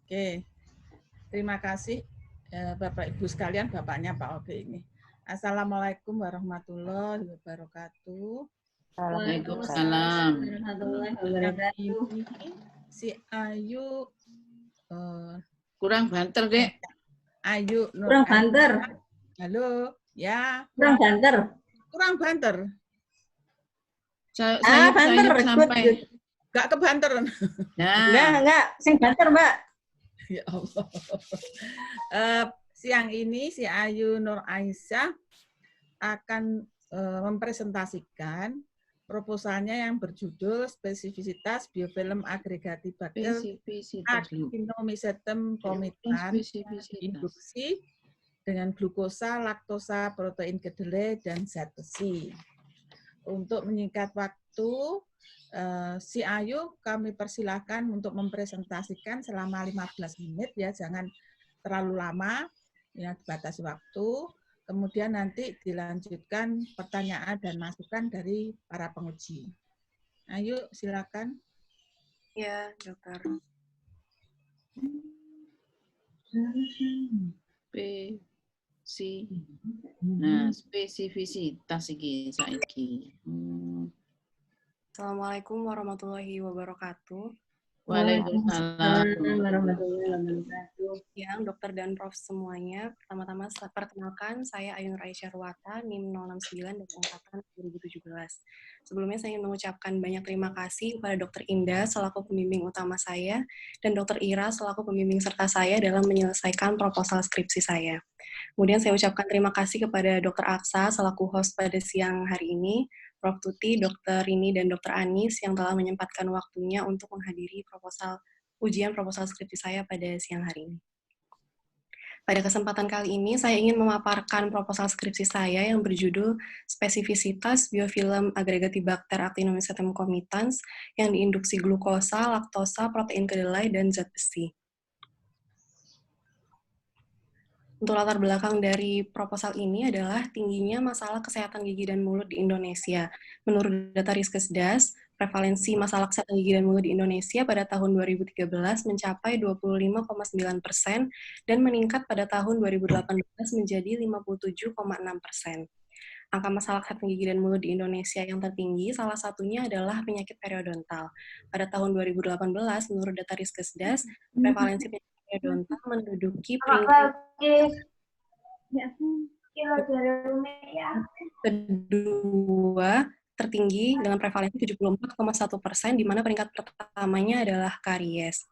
Oke, terima kasih Bapak Ibu sekalian, Bapaknya Pak Oge ini. Assalamualaikum warahmatullahi wabarakatuh. Waalaikumsalam warahmatullahi wabarakatuh. Ini si Ayu kurang banter, Dek. Ayu Nur Kurang banter. Halo, ya. Kurang banter. Kurang banter. Banter. Sampai. Gak kebanteran. Nah. Enggak. Sing banter, Mbak. Ya Allah. Siang ini si Ayu Nur Aisyah akan mempresentasikan proposalnya yang berjudul spesifisitas biofilm agregatif bakter Actinomycetum comitans induksi dengan glukosa, laktosa, protein kedelai, dan zat besi. Untuk menyingkat waktu, si Ayu kami persilahkan untuk mempresentasikan selama 15 menit ya, jangan terlalu lama, ya dibatasi waktu. Kemudian nanti dilanjutkan pertanyaan dan masukan dari para penguji. Ayo silakan. Ya, dokter. Spesifisitas iki saiki. Assalamualaikum warahmatullahi wabarakatuh. Waalaikumsalam warahmatullahi wabarakatuh. Yang dokter dan prof semuanya, pertama-tama perkenalkan saya Ayu Nur Aisyah Ruwata, NIM 069 dari angkatan 2017. Sebelumnya saya ingin mengucapkan banyak terima kasih kepada Dr. Indah selaku pembimbing utama saya dan Dr. Ira selaku pembimbing serta saya dalam menyelesaikan proposal skripsi saya. Kemudian saya ucapkan terima kasih kepada Dr. Aksa selaku host pada siang hari ini, Prof. Tuti, Dr. Rini, dan Dr. Anis yang telah menyempatkan waktunya untuk menghadiri ujian proposal skripsi saya pada siang hari ini. Pada kesempatan kali ini, saya ingin memaparkan proposal skripsi saya yang berjudul Spesifisitas Biofilm Agregatibacter Actinomycetum comitans yang diinduksi glukosa, laktosa, protein kedelai, dan zat besi. Untuk latar belakang dari proposal ini adalah tingginya masalah kesehatan gigi dan mulut di Indonesia. Menurut data Riskesdas, prevalensi masalah kesehatan gigi dan mulut di Indonesia pada tahun 2013 mencapai 25,9% dan meningkat pada tahun 2018 menjadi 57,6%. Angka masalah kesehatan gigi dan mulut di Indonesia yang tertinggi salah satunya adalah penyakit periodontal. Pada tahun 2018, menurut data Riskesdas, prevalensi penyakit periodontal menduduki peringkat kedua tertinggi dengan prevalensi 74,1%, di mana peringkat pertamanya adalah karies.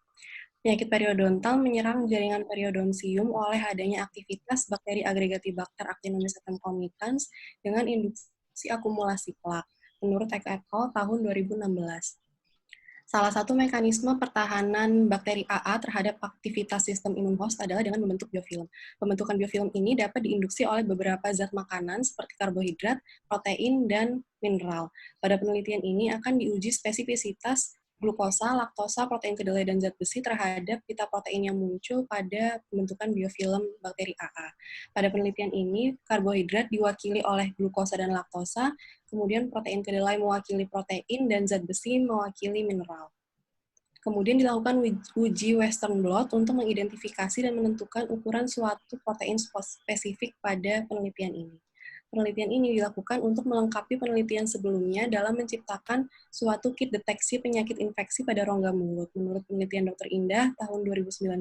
Penyakit periodontal menyerang jaringan periodontium oleh adanya aktivitas bakteri Agregatibacter Actinomycetum comitans dengan induksi akumulasi plak, menurut et al. Tahun 2016. Salah satu mekanisme pertahanan bakteri AA terhadap aktivitas sistem imun host adalah dengan membentuk biofilm. Pembentukan biofilm ini dapat diinduksi oleh beberapa zat makanan seperti karbohidrat, protein, dan mineral. Pada penelitian ini akan diuji spesifisitas glukosa, laktosa, protein kedelai, dan zat besi terhadap pita protein yang muncul pada pembentukan biofilm bakteri AA. Pada penelitian ini, karbohidrat diwakili oleh glukosa dan laktosa, kemudian protein kedelai mewakili protein, dan zat besi mewakili mineral. Kemudian dilakukan uji Western blot untuk mengidentifikasi dan menentukan ukuran suatu protein spesifik pada penelitian ini. Penelitian ini dilakukan untuk melengkapi penelitian sebelumnya dalam menciptakan suatu kit deteksi penyakit infeksi pada rongga mulut, menurut penelitian Dr. Indah tahun 2019.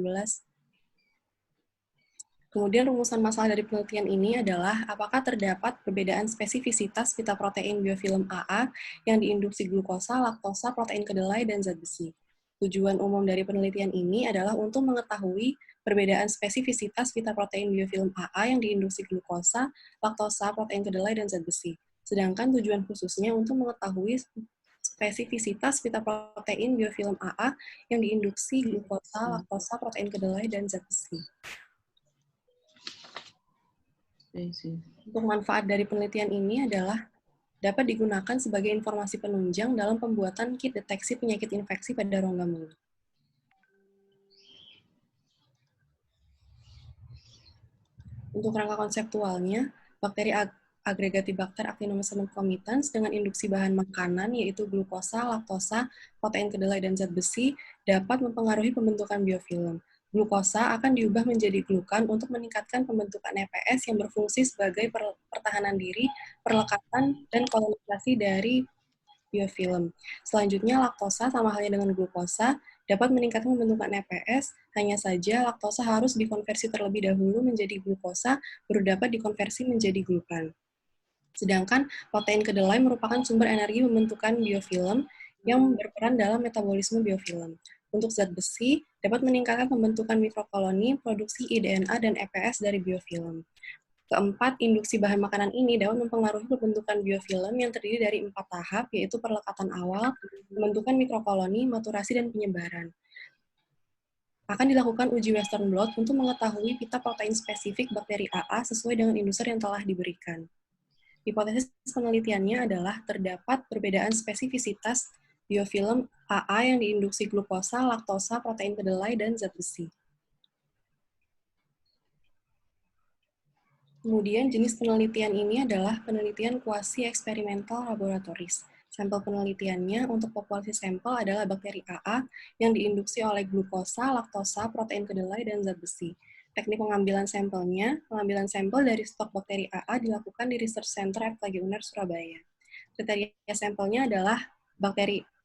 Kemudian rumusan masalah dari penelitian ini adalah apakah terdapat perbedaan spesifisitas pita protein biofilm AA yang diinduksi glukosa, laktosa, protein kedelai, dan zat besi. Tujuan umum dari penelitian ini adalah untuk mengetahui perbedaan spesifisitas pita protein biofilm AA yang diinduksi glukosa, laktosa, protein kedelai, dan zat besi. Sedangkan tujuan khususnya untuk mengetahui spesifisitas pita protein biofilm AA yang diinduksi glukosa, laktosa, protein kedelai, dan zat besi. Untuk manfaat dari penelitian ini adalah dapat digunakan sebagai informasi penunjang dalam pembuatan kit deteksi penyakit infeksi pada rongga mulut. Untuk rangka konseptualnya, bakteri Agregatibacter Actinomycetum comitans dengan induksi bahan makanan yaitu glukosa, laktosa, protein kedelai, dan zat besi dapat mempengaruhi pembentukan biofilm. Glukosa akan diubah menjadi glukan untuk meningkatkan pembentukan EPS yang berfungsi sebagai pertahanan diri, perlekatan, dan kolonisasi dari biofilm. Selanjutnya, laktosa sama halnya dengan glukosa dapat meningkatkan pembentukan EPS, hanya saja laktosa harus dikonversi terlebih dahulu menjadi glukosa, baru dapat dikonversi menjadi glukan. Sedangkan protein kedelai merupakan sumber energi pembentukan biofilm yang berperan dalam metabolisme biofilm. Untuk zat besi, dapat meningkatkan pembentukan mikrokoloni, produksi iDNA dan EPS dari biofilm. Keempat, induksi bahan makanan ini dapat mempengaruhi pembentukan biofilm yang terdiri dari 4 tahap, yaitu perlekatan awal, pembentukan mikrokoloni, maturasi, dan penyebaran. Akan dilakukan uji Western blot untuk mengetahui pita protein spesifik bakteri AA sesuai dengan induser yang telah diberikan. Hipotesis penelitiannya adalah terdapat perbedaan spesifisitas biofilm AA yang diinduksi glukosa, laktosa, protein kedelai, dan zat besi. Kemudian jenis penelitian ini adalah penelitian kuasi eksperimental laboratoris. Sampel penelitiannya untuk populasi sampel adalah bakteri AA yang diinduksi oleh glukosa, laktosa, protein kedelai, dan zat besi. Teknik pengambilan sampelnya, pengambilan sampel dari stok bakteri AA dilakukan di Research Center FKG UNER Surabaya. Kriteria sampelnya adalah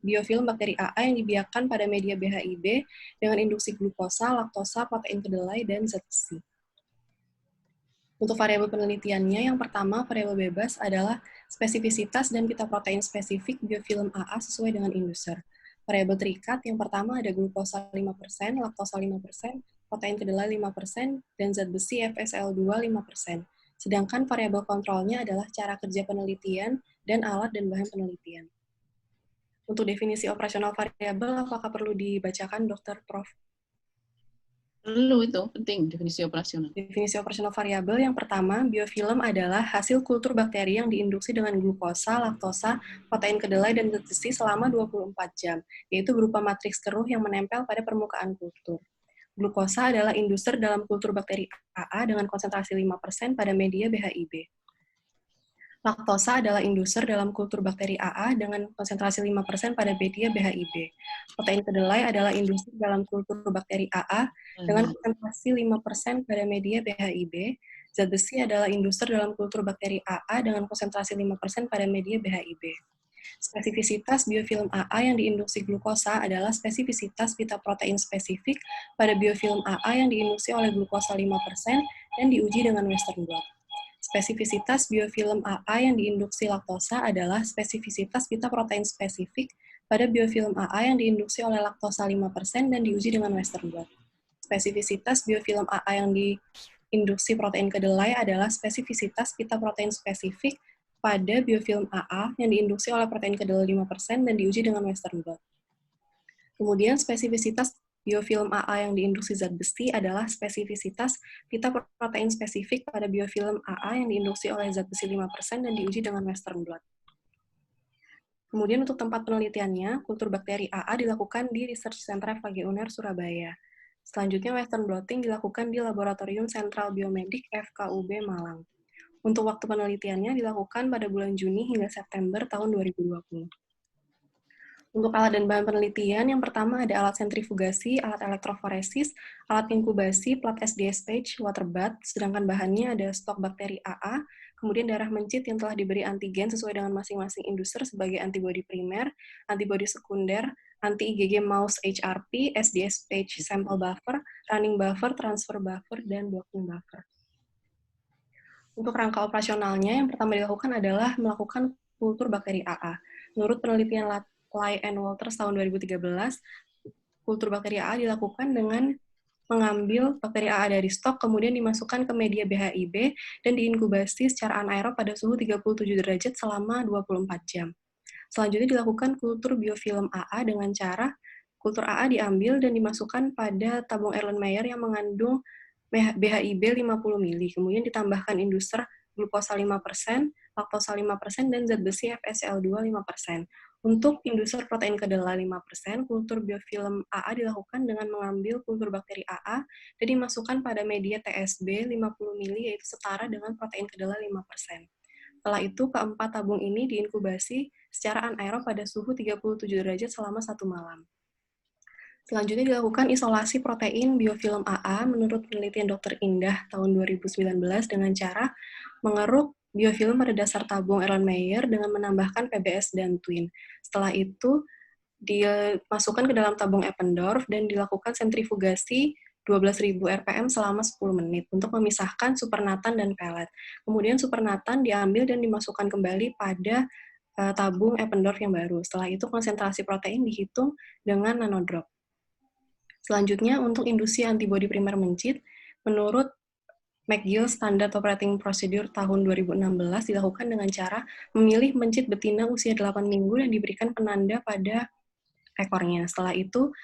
biofilm bakteri AA yang dibiarkan pada media BHIB dengan induksi glukosa, laktosa, protein kedelai, dan zat besi. Untuk variabel penelitiannya, yang pertama, variabel bebas adalah spesifisitas dan pita protein spesifik biofilm AA sesuai dengan induser. Variabel terikat, yang pertama ada glukosa 5%, laktosa 5%, protein kedelai 5%, dan zat besi FSL2 5%. Sedangkan variabel kontrolnya adalah cara kerja penelitian dan alat dan bahan penelitian. Untuk definisi operasional variabel, apakah perlu dibacakan, Dr. Prof? Perlu, itu penting definisi operasional. Definisi operasional variabel yang pertama, biofilm adalah hasil kultur bakteri yang diinduksi dengan glukosa, laktosa, protein kedelai, dan zat besi selama 24 jam, yaitu berupa matriks keruh yang menempel pada permukaan kultur. Glukosa adalah induser dalam kultur bakteri AA dengan konsentrasi 5% pada media BHIB. Laktosa adalah induser dalam kultur bakteri AA dengan konsentrasi 5% pada media BHIB. Protein kedelai adalah induser dalam kultur bakteri AA dengan konsentrasi 5% pada media BHIB. Zat besi adalah induser dalam kultur bakteri AA dengan konsentrasi 5% pada media BHIB. Spesifisitas biofilm AA yang diinduksi glukosa adalah spesifisitas pita protein spesifik pada biofilm AA yang diinduksi oleh glukosa 5% dan diuji dengan Western blot. Spesifisitas biofilm AA yang diinduksi laktosa adalah spesifisitas pita protein spesifik pada biofilm AA yang diinduksi oleh laktosa 5% dan diuji dengan Western blot. Spesifisitas biofilm AA yang diinduksi protein kedelai adalah spesifisitas pita protein spesifik pada biofilm AA yang diinduksi oleh protein kedelai 5% dan diuji dengan Western blot. Kemudian spesifisitas biofilm AA yang diinduksi zat besi adalah spesifisitas pita protein spesifik pada biofilm AA yang diinduksi oleh zat besi 5% dan diuji dengan Western blot. Kemudian untuk tempat penelitiannya, kultur bakteri AA dilakukan di Research Center FKG UNER Surabaya. Selanjutnya Western blotting dilakukan di Laboratorium Sentral Biomedik FKUB Malang. Untuk waktu penelitiannya dilakukan pada bulan Juni hingga September tahun 2020. Untuk alat dan bahan penelitian, yang pertama ada alat sentrifugasi, alat elektroforesis, alat inkubasi, plat SDS page, water bath, sedangkan bahannya ada stok bakteri AA, kemudian darah mencit yang telah diberi antigen sesuai dengan masing-masing induser sebagai antibodi primer, antibodi sekunder, anti-IgG mouse HRP, SDS page sample buffer, running buffer, transfer buffer, dan blocking buffer. Untuk rangka operasionalnya, yang pertama dilakukan adalah melakukan kultur bakteri AA. Menurut penelitian Lai and Walters tahun 2013, kultur bakteri AA dilakukan dengan mengambil bakteri AA dari stok, kemudian dimasukkan ke media BHIB, dan diinkubasi secara anaerob pada suhu 37 derajat selama 24 jam. Selanjutnya dilakukan kultur biofilm AA dengan cara kultur AA diambil dan dimasukkan pada tabung Erlenmeyer yang mengandung BHIB 50 ml, kemudian ditambahkan induser glukosa 5%, laktosa 5%, dan zat besi FSL2 5%. Untuk induser protein kedelai 5%, kultur biofilm AA dilakukan dengan mengambil kultur bakteri AA dan dimasukkan pada media TSB 50 ml, yaitu setara dengan protein kedelai 5%. Setelah itu, keempat tabung ini diinkubasi secara anaerob pada suhu 37 derajat selama 1 malam. Selanjutnya dilakukan isolasi protein biofilm AA menurut penelitian Dr. Indah tahun 2019 dengan cara mengeruk biofilm pada dasar tabung Erlenmeyer dengan menambahkan PBS dan Twin. Setelah itu dimasukkan ke dalam tabung Eppendorf dan dilakukan sentrifugasi 12.000 rpm selama 10 menit untuk memisahkan supernatan dan pelet. Kemudian supernatan diambil dan dimasukkan kembali pada tabung Eppendorf yang baru. Setelah itu konsentrasi protein dihitung dengan nanodrop. Selanjutnya, untuk induksi antibodi primer mencit, menurut McGill Standard Operating Procedure tahun 2016 dilakukan dengan cara memilih mencit betina usia 8 minggu dan diberikan penanda pada ekornya. Setelah itu,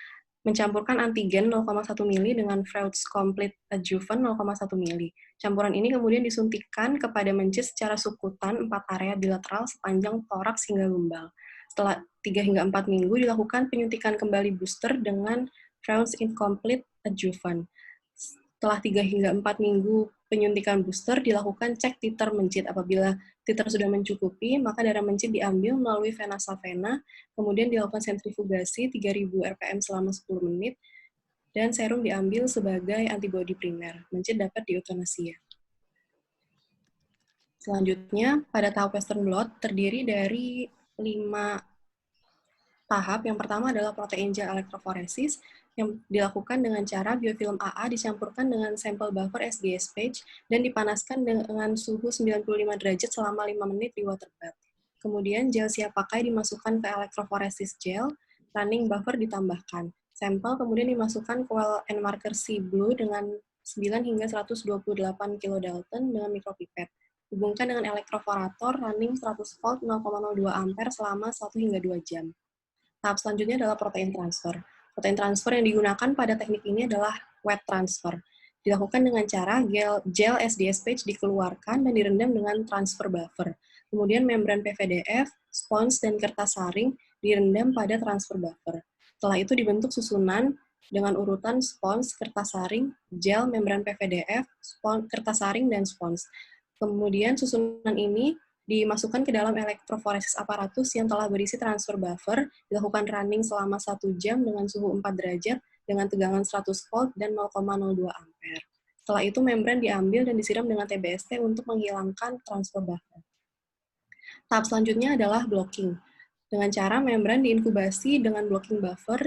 mencampurkan antigen 0,1 mili dengan Freud's Complete Adjuvant 0,1 mili. Campuran ini kemudian disuntikkan kepada mencit secara subkutan 4 area bilateral sepanjang toraks hingga lumbal. Setelah 3 hingga 4 minggu dilakukan penyuntikan kembali booster dengan Freud's Incomplete Adjuvant. Setelah 3 hingga 4 minggu penyuntikan booster, dilakukan cek titer mencit. Apabila titer sudah mencukupi, maka darah mencit diambil melalui vena savena, kemudian dilakukan sentrifugasi 3.000 rpm selama 10 menit, dan serum diambil sebagai antibodi primer. Mencit dapat dieuthanasia. Selanjutnya, pada tahap Western blot terdiri dari 5 tahap. Yang pertama adalah protein gel elektroforesis yang dilakukan dengan cara biofilm AA dicampurkan dengan sampel buffer SDS page dan dipanaskan dengan suhu 95 derajat selama 5 menit di water bath. Kemudian gel siap pakai dimasukkan ke elektroforesis gel, running buffer ditambahkan. Sampel kemudian dimasukkan ke well and marker C blue dengan 9 hingga 128 kilodalton dengan mikropipet. Hubungkan dengan elektroforator running 100 volt 0,02 ampere selama 1 hingga 2 jam. Tahap selanjutnya adalah protein transfer. Protein transfer yang digunakan pada teknik ini adalah wet transfer. Dilakukan dengan cara gel SDS page dikeluarkan dan direndam dengan transfer buffer. Kemudian membran PVDF, spons, dan kertas saring direndam pada transfer buffer. Setelah itu dibentuk susunan dengan urutan spons, kertas saring, gel, membran PVDF, kertas saring, dan spons. Kemudian susunan ini dimasukkan ke dalam elektroforesis aparatus yang telah berisi transfer buffer, dilakukan running selama 1 jam dengan suhu 4 derajat, dengan tegangan 100 volt dan 0,02 ampere. Setelah itu membran diambil dan disiram dengan TBST untuk menghilangkan transfer buffer. Tahap selanjutnya adalah blocking. Dengan cara membran diinkubasi dengan blocking buffer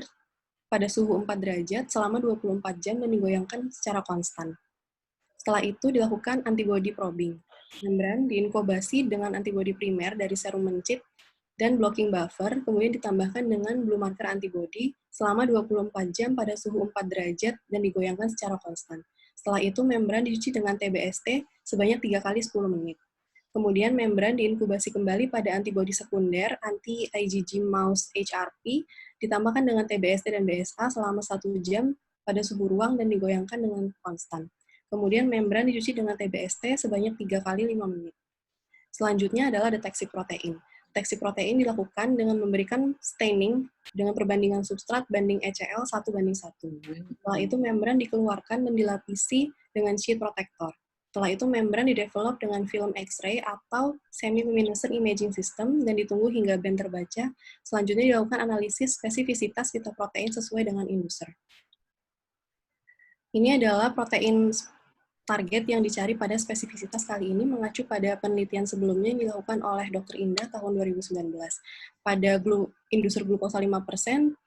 pada suhu 4 derajat selama 24 jam dan digoyangkan secara konstan. Setelah itu dilakukan antibody probing. Membran diinkubasi dengan antibodi primer dari serum mencit dan blocking buffer, kemudian ditambahkan dengan blue marker antibody selama 24 jam pada suhu 4 derajat dan digoyangkan secara konstan. Setelah itu membran dicuci dengan TBST sebanyak 3 kali 10 menit. Kemudian membran diinkubasi kembali pada antibodi sekunder anti-IgG mouse HRP, ditambahkan dengan TBST dan BSA selama 1 jam pada suhu ruang dan digoyangkan dengan konstan. Kemudian membran dicuci dengan TBST sebanyak 3 kali 5 menit. Selanjutnya adalah deteksi protein. Deteksi protein dilakukan dengan memberikan staining dengan perbandingan substrat banding ECL 1:1. Setelah itu membran dikeluarkan dan dilapisi dengan sheet protector. Setelah itu membran didevelop dengan film X-ray atau semi-luminescent imaging system dan ditunggu hingga band terbaca. Selanjutnya dilakukan analisis spesifisitas fitoprotein sesuai dengan inducer. Ini adalah protein target yang dicari pada spesifisitas kali ini mengacu pada penelitian sebelumnya yang dilakukan oleh Dr. Indah tahun 2019. Pada inducer glukosa 5%,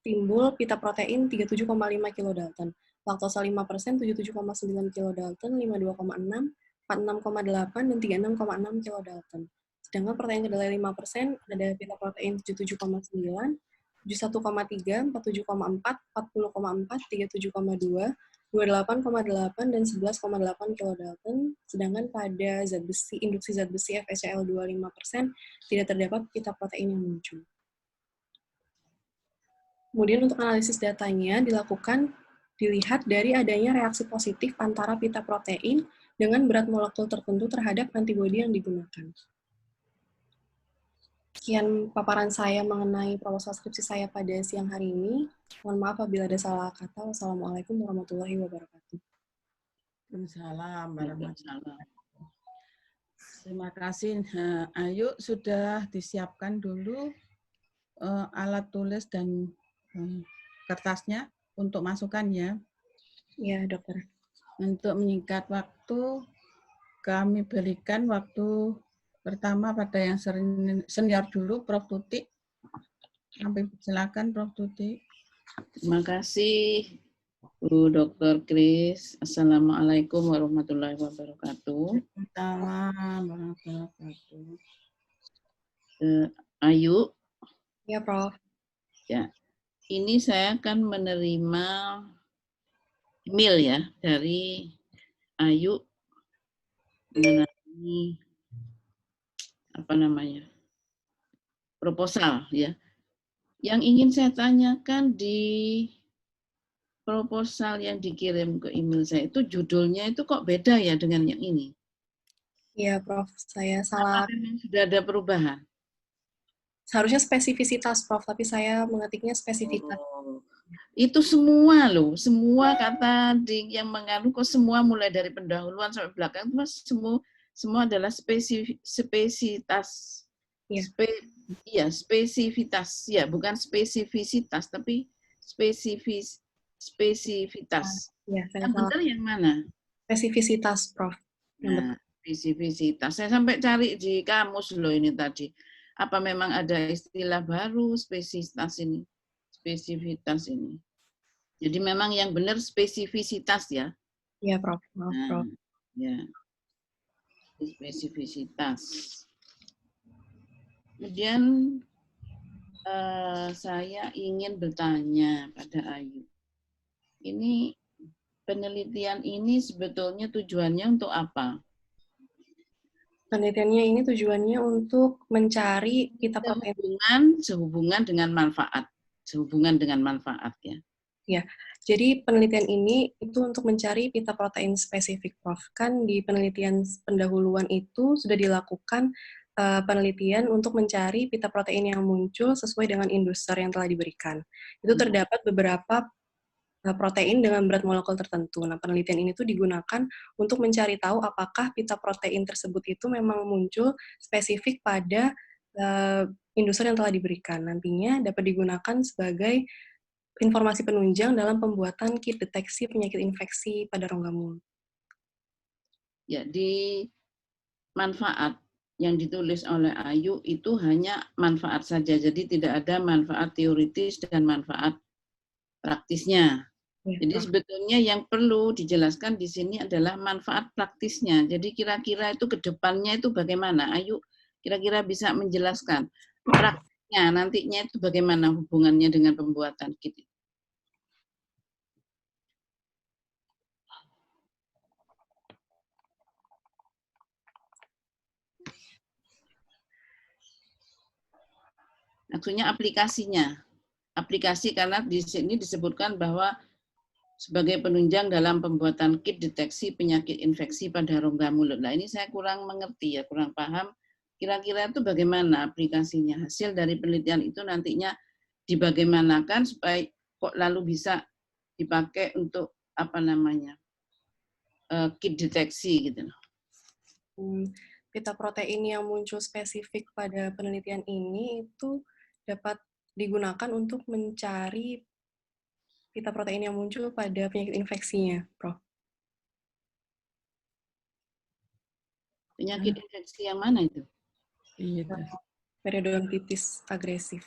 timbul pita protein 37,5 kilodalton, laktosa 5% 77,9 kilodalton, 52,6, 46,8, dan 36,6 kilodalton. Sedangkan protein kedelai 5% ada pita protein 77,9, 71,3, 47,4, 40,4, 37,2, 28,8 dan 11,8 kilodalton, sedangkan pada zat besi, induksi zat besi FeCl 25% tidak terdapat pita protein yang muncul. Kemudian untuk analisis datanya dilihat dari adanya reaksi positif antara pita protein dengan berat molekul tertentu terhadap antibodi yang digunakan. Sekian paparan saya mengenai proposal skripsi saya pada siang hari ini. Mohon maaf apabila ada salah kata. Wassalamualaikum warahmatullahi wabarakatuh. Waalaikumsalam warahmatullahi wabarakatuh. Terima kasih. Ayu, sudah disiapkan dulu alat tulis dan kertasnya untuk masukan ya. Iya, dokter. Untuk menyingkat waktu, kami berikan waktu pertama pada yang senior dulu, Prof. Tuti. Silakan, Prof. Tuti. Terima kasih, Bu Dr. Kris. Assalamualaikum warahmatullahi wabarakatuh. Salam warahmatullahi wabarakatuh. Ayu, Iya, Prof. ya, ini saya akan menerima email ya dari Ayu mengenai apa namanya proposal ya. Yang ingin saya tanyakan di proposal yang dikirim ke email saya itu judulnya itu kok beda ya dengan yang ini? Iya, Prof. Saya Apa salah. memang sudah ada perubahan? Seharusnya spesifisitas, Prof. Tapi saya mengetiknya spesifitas. Oh, itu semua loh, semua kata yang mengandung kok semua mulai dari pendahuluan sampai belakang itu semua adalah spesifitas. Iya. Iya, spesifitas. Ya, bukan spesifisitas tapi spesifitas. Iya, saya Yang salah. benar yang mana? Spesifisitas, Prof. Nah, spesifisitas. Saya sampai cari di kamus loh ini tadi. Apa memang ada istilah baru spesifitas ini? Spesifitas ini. Jadi memang yang benar spesifisitas ya. Iya, Prof. Maaf, Prof. Ya. Spesifisitas. Kemudian saya ingin bertanya pada Ayu. Ini penelitian ini sebetulnya tujuannya untuk apa? Penelitiannya ini tujuannya untuk mencari pita protein. Sehubungan dengan manfaat. Sehubungan dengan manfaat ya. Ya, jadi penelitian ini itu untuk mencari pita protein spesifik, Prof. Kan di penelitian pendahuluan itu sudah dilakukan penelitian untuk mencari pita protein yang muncul sesuai dengan induser yang telah diberikan. Itu terdapat beberapa protein dengan berat molekul tertentu. Nah, penelitian ini tuh digunakan untuk mencari tahu apakah pita protein tersebut itu memang muncul spesifik pada induser yang telah diberikan. Nantinya dapat digunakan sebagai informasi penunjang dalam pembuatan kit deteksi penyakit infeksi pada rongga mulut. Ya, di manfaat yang ditulis oleh Ayu itu hanya manfaat saja, jadi tidak ada manfaat teoritis dan manfaat praktisnya. Ya, jadi sebetulnya yang perlu dijelaskan di sini adalah manfaat praktisnya. Jadi kira-kira itu ke depannya itu bagaimana? Ayu kira-kira bisa menjelaskan praktisnya nantinya itu bagaimana hubungannya dengan pembuatan kit. Maksudnya aplikasinya. Aplikasi karena di sini disebutkan bahwa sebagai penunjang dalam pembuatan kit deteksi penyakit infeksi pada rongga mulut. Nah, ini saya kurang mengerti ya, kurang paham. Kira-kira itu bagaimana aplikasinya? Hasil dari penelitian itu nantinya dibagaimanakan supaya kok lalu bisa dipakai untuk apa namanya kit deteksi gitu. Pita protein yang muncul spesifik pada penelitian ini itu dapat digunakan untuk mencari pita protein yang muncul pada penyakit infeksinya, Prof. Penyakit infeksi yang mana itu? Iya. Periodontitis agresif.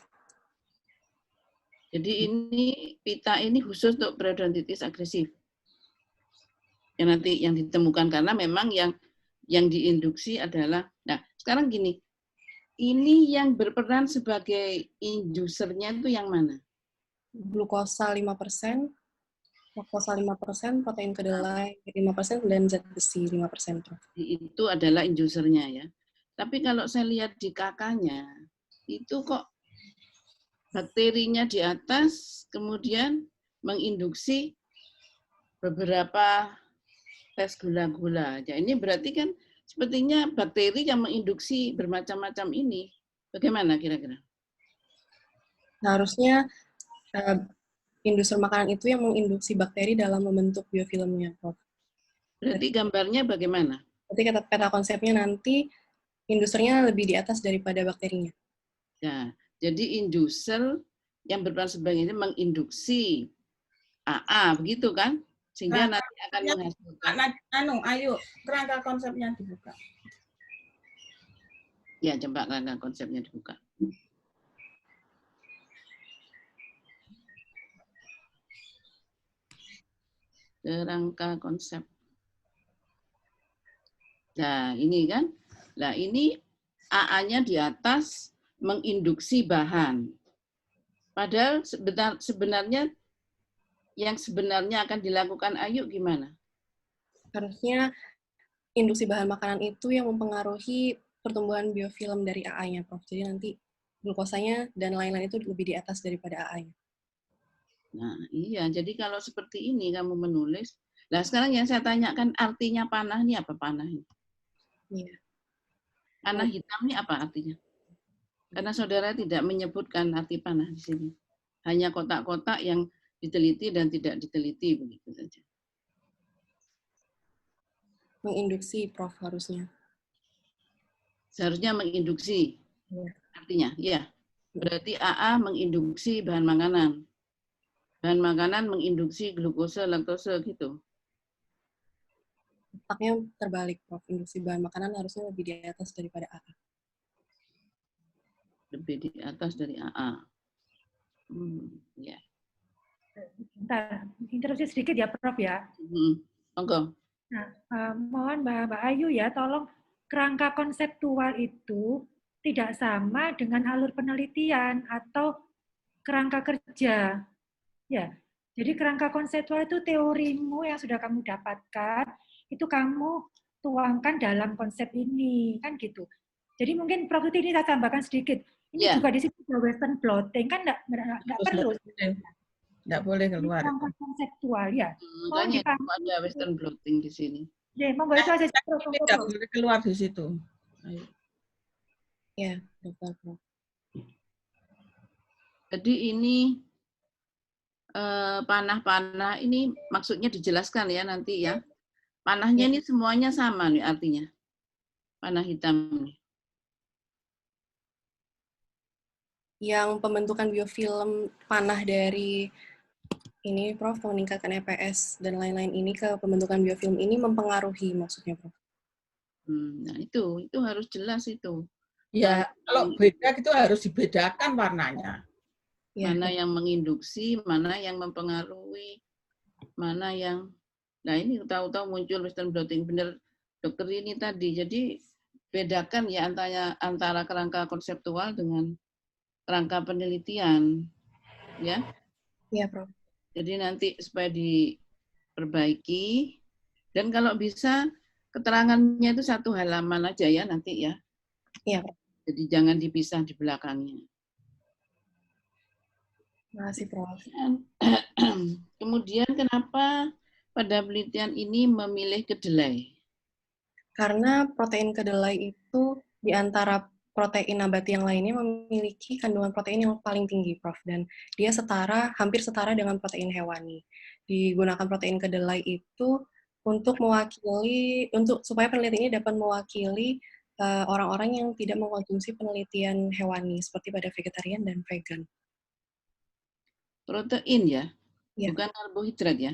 Jadi ini pita ini khusus untuk periodontitis agresif. Yang nanti yang ditemukan karena memang yang diinduksi adalah, nah sekarang gini, ini yang berperan sebagai indusernya itu yang mana? Glukosa 5%, laktosa 5%, protein kedelai 5%, dan zat besi 5%. Itu adalah indusernya ya. Tapi kalau saya lihat di kakaknya, itu kok bakterinya di atas, kemudian menginduksi beberapa tes gula-gula. Ya, ini berarti kan sepertinya bakteri yang menginduksi bermacam-macam ini. Bagaimana kira-kira? Harusnya induser makanan itu yang menginduksi bakteri dalam membentuk biofilmnya, Prof. Berarti gambarnya bagaimana? Berarti kata peta konsepnya nanti indusernya lebih di atas daripada bakterinya. Ya, jadi induser yang berperan sebagai ini menginduksi AA, begitu kan? Sehingga Nah, nanti akan menghasilkan. Ayo, kerangka konsepnya dibuka. Ya, coba kerangka konsepnya dibuka. Kerangka konsep. Nah, ini kan. Nah, ini AA-nya di atas menginduksi bahan. Padahal sebenarnya yang sebenarnya akan dilakukan Ayu gimana? Harusnya induksi bahan makanan itu yang mempengaruhi pertumbuhan biofilm dari AA-nya, Prof. Jadi nanti glukosanya dan lain-lain itu lebih di atas daripada AA-nya. Nah, iya. Jadi kalau seperti ini kamu menulis. Nah, sekarang yang saya tanyakan artinya panah ini apa panah ini? Iya. Panah hitam ini apa artinya? Karena saudara tidak menyebutkan arti panah di sini. Hanya kotak-kotak yang diteliti dan tidak diteliti, begitu saja. Menginduksi, Prof, harusnya. Seharusnya menginduksi. Ya. Artinya, ya. Berarti AA menginduksi bahan makanan. Bahan makanan menginduksi glukosa, laktose, gitu. Letaknya terbalik, Prof. Induksi bahan makanan harusnya lebih di atas daripada AA. Lebih di atas dari AA. Ya. Bentar, interupsi sedikit ya, Prof ya. Monggo. Nah, mohon Mbak Ayu ya, tolong kerangka konseptual itu tidak sama dengan alur penelitian atau kerangka kerja. Ya, jadi kerangka konseptual itu teorimu yang sudah kamu dapatkan, itu kamu tuangkan dalam konsep ini, kan gitu. Jadi mungkin Prof Tuti ini saya tambahkan sedikit. Ini juga di situ Western blotting, kan nggak perlu. Nggak boleh keluar. Kerangka konseptual ya. Makanya ada Western blotting di sini. Ya, monggo itu aja. Nggak boleh keluar di situ. Ayo. Ya, betul, Prof. Jadi ini panah-panah ini maksudnya dijelaskan ya nanti ya. Panahnya ini semuanya sama nih artinya. Panah hitam nih. Yang pembentukan biofilm panah dari ini, Prof, meningkatkan EPS dan lain-lain ini ke pembentukan biofilm ini mempengaruhi maksudnya, Prof. Nah itu harus jelas itu. Ya, kalau beda itu harus dibedakan warnanya. Mana yang menginduksi, mana yang mempengaruhi, mana yang... Nah ini tahu-tahu muncul Western blotting, benar dokter ini tadi. Jadi bedakan ya antara kerangka konseptual dengan kerangka penelitian. Ya. Iya, Prof. Jadi nanti supaya diperbaiki. Dan kalau bisa keterangannya itu satu halaman aja ya nanti ya. Iya, Prof. Jadi jangan dipisah di belakangnya. Terima kasih, Prof. Kemudian kenapa pada penelitian ini memilih kedelai? Karena protein kedelai itu di antara protein nabati yang lainnya memiliki kandungan protein yang paling tinggi, Prof. Dan dia hampir setara dengan protein hewani. Digunakan protein kedelai itu untuk supaya penelitian ini dapat mewakili orang-orang yang tidak mengkonsumsi penelitian hewani, seperti pada vegetarian dan vegan. Protein ya? Ya. Bukan karbohidrat ya?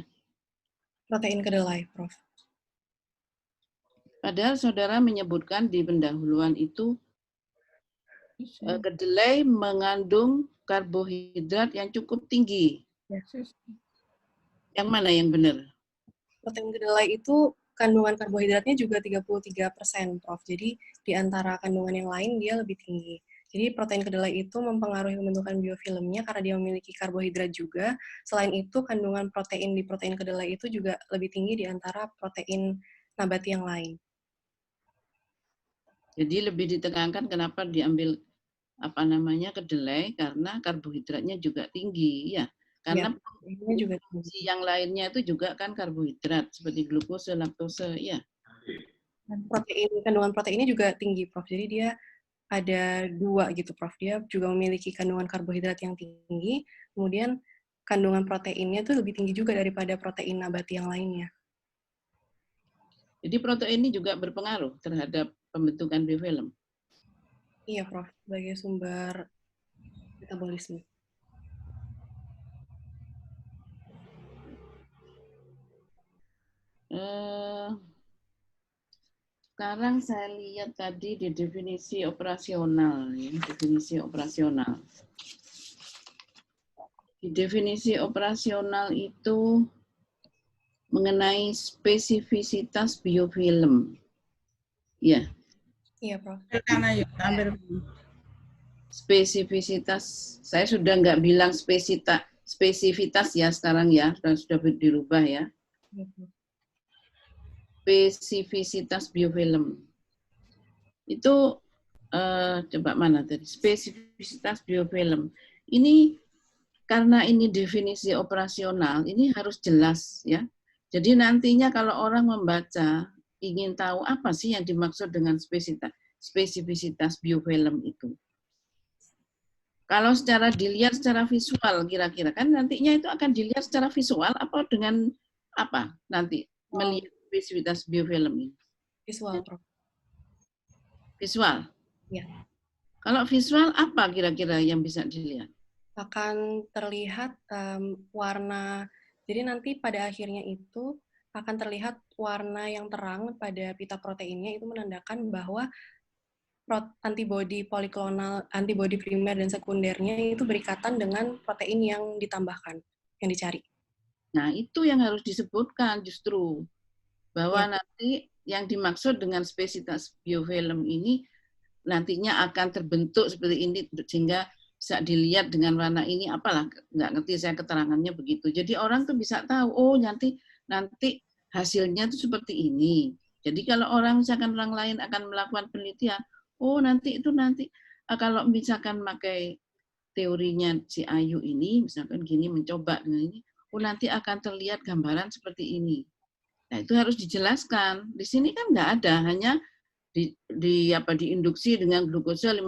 Protein kedelai, Prof. Padahal saudara menyebutkan di pendahuluan itu kedelai mengandung karbohidrat yang cukup tinggi. Yang mana yang benar? Protein kedelai itu kandungan karbohidratnya juga 33%, Prof. Jadi di antara kandungan yang lain dia lebih tinggi. Jadi protein kedelai itu mempengaruhi pembentukan biofilmnya karena dia memiliki karbohidrat juga. Selain itu, kandungan protein di protein kedelai itu juga lebih tinggi di antara protein nabati yang lain. Jadi lebih ditekankan kenapa diambil kedelai karena karbohidratnya juga tinggi ya. Karena ya, juga tinggi. Yang lainnya itu juga kan karbohidrat seperti glukosa, laktose ya. Dan kandungan proteinnya juga tinggi, Prof. Jadi dia ada 2 gitu, Prof. Dia juga memiliki kandungan karbohidrat yang tinggi, kemudian kandungan proteinnya tuh lebih tinggi juga daripada protein nabati yang lainnya. Jadi protein ini juga berpengaruh terhadap pembentukan biofilm? Iya, Prof. Sebagai sumber metabolisme. Sekarang saya lihat tadi di definisi operasional, ya, definisi operasional. Di definisi operasional itu mengenai spesifisitas biofilm. Ya, Iya, Prof. Karena yuk, ambil. spesifisitas, saya sudah nggak bilang spesifitas ya sekarang ya, sudah dirubah ya. Spesifisitas biofilm. Itu coba mana tadi? Spesifisitas biofilm. Ini karena ini definisi operasional, ini harus jelas ya. Jadi nantinya kalau orang membaca ingin tahu apa sih yang dimaksud dengan spesifisitas biofilm itu. Kalau secara dilihat secara visual kira-kira kan nantinya itu akan dilihat secara visual apa dengan apa nanti melihat spesifisitas biofilm ini. Visual, Prof. Visual. Ya. Kalau visual apa kira-kira yang bisa dilihat? Akan terlihat warna, jadi nanti pada akhirnya itu akan terlihat warna yang terang pada pita proteinnya, itu menandakan bahwa antibodi poliklonal, antibodi primer dan sekundernya itu berikatan dengan protein yang ditambahkan, yang dicari. Nah, itu yang harus disebutkan justru. Bahwa Ya. nanti yang dimaksud dengan spesifitas biofilm ini nantinya akan terbentuk seperti ini sehingga bisa dilihat dengan warna ini, apalah nggak ngerti saya keterangannya begitu. Jadi orang tuh bisa tahu, oh nanti hasilnya itu seperti ini. Jadi kalau orang misalkan orang lain akan melakukan penelitian, oh nanti kalau misalkan pakai teorinya si Ayu ini, misalkan gini mencoba dengan ini, oh nanti akan terlihat gambaran seperti ini. Nah itu harus dijelaskan. Di sini kan nggak ada, hanya diinduksi dengan glukosa 5%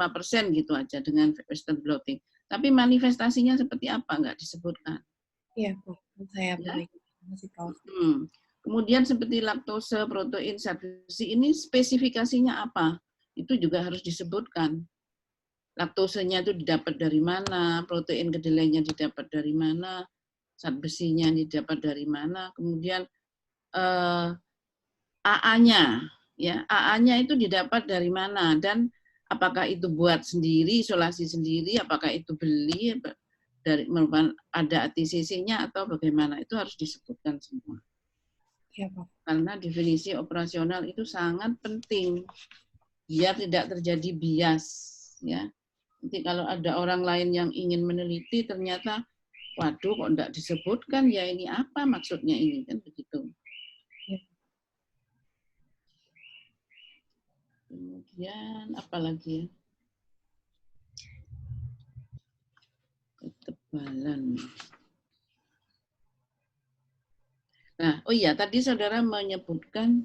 gitu aja dengan western blotting. Tapi manifestasinya seperti apa nggak disebutkan. Iya, saya Ya? baik. Masih Prof. Kemudian seperti laktose, protein, zat besi ini spesifikasinya apa? Itu juga harus disebutkan. Laktosenya itu didapat dari mana, protein kedelainya didapat dari mana, zat besinya didapat dari mana, kemudian AA-nya, ya AA-nya itu didapat dari mana dan apakah itu buat sendiri, isolasi sendiri, apakah itu beli dari merupakan ada ATCC-nya atau bagaimana, itu harus disebutkan semua. Ya, Prof. Karena definisi operasional itu sangat penting biar tidak terjadi bias, ya. Nanti kalau ada orang lain yang ingin meneliti ternyata waduh kok enggak disebutkan ya ini apa maksudnya ini kan begitu. Kemudian apa lagi ya? Ketebalan. Nah, oh iya tadi saudara menyebutkan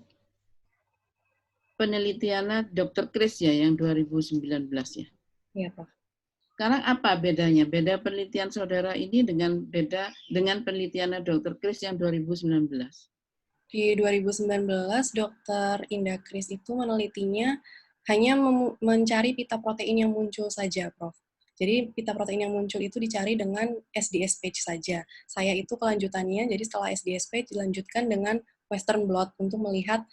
penelitiannya Dr. Chris ya yang 2019 ya. Iya, Prof. Sekarang apa bedanya? Beda penelitian saudara ini dengan penelitiannya Dr. Chris yang 2019. Di 2019, Dr. Indah Kris itu menelitinya hanya mencari pita protein yang muncul saja, Prof. Jadi pita protein yang muncul itu dicari dengan SDS page saja. Saya itu kelanjutannya, jadi setelah SDS page dilanjutkan dengan Western blot untuk melihat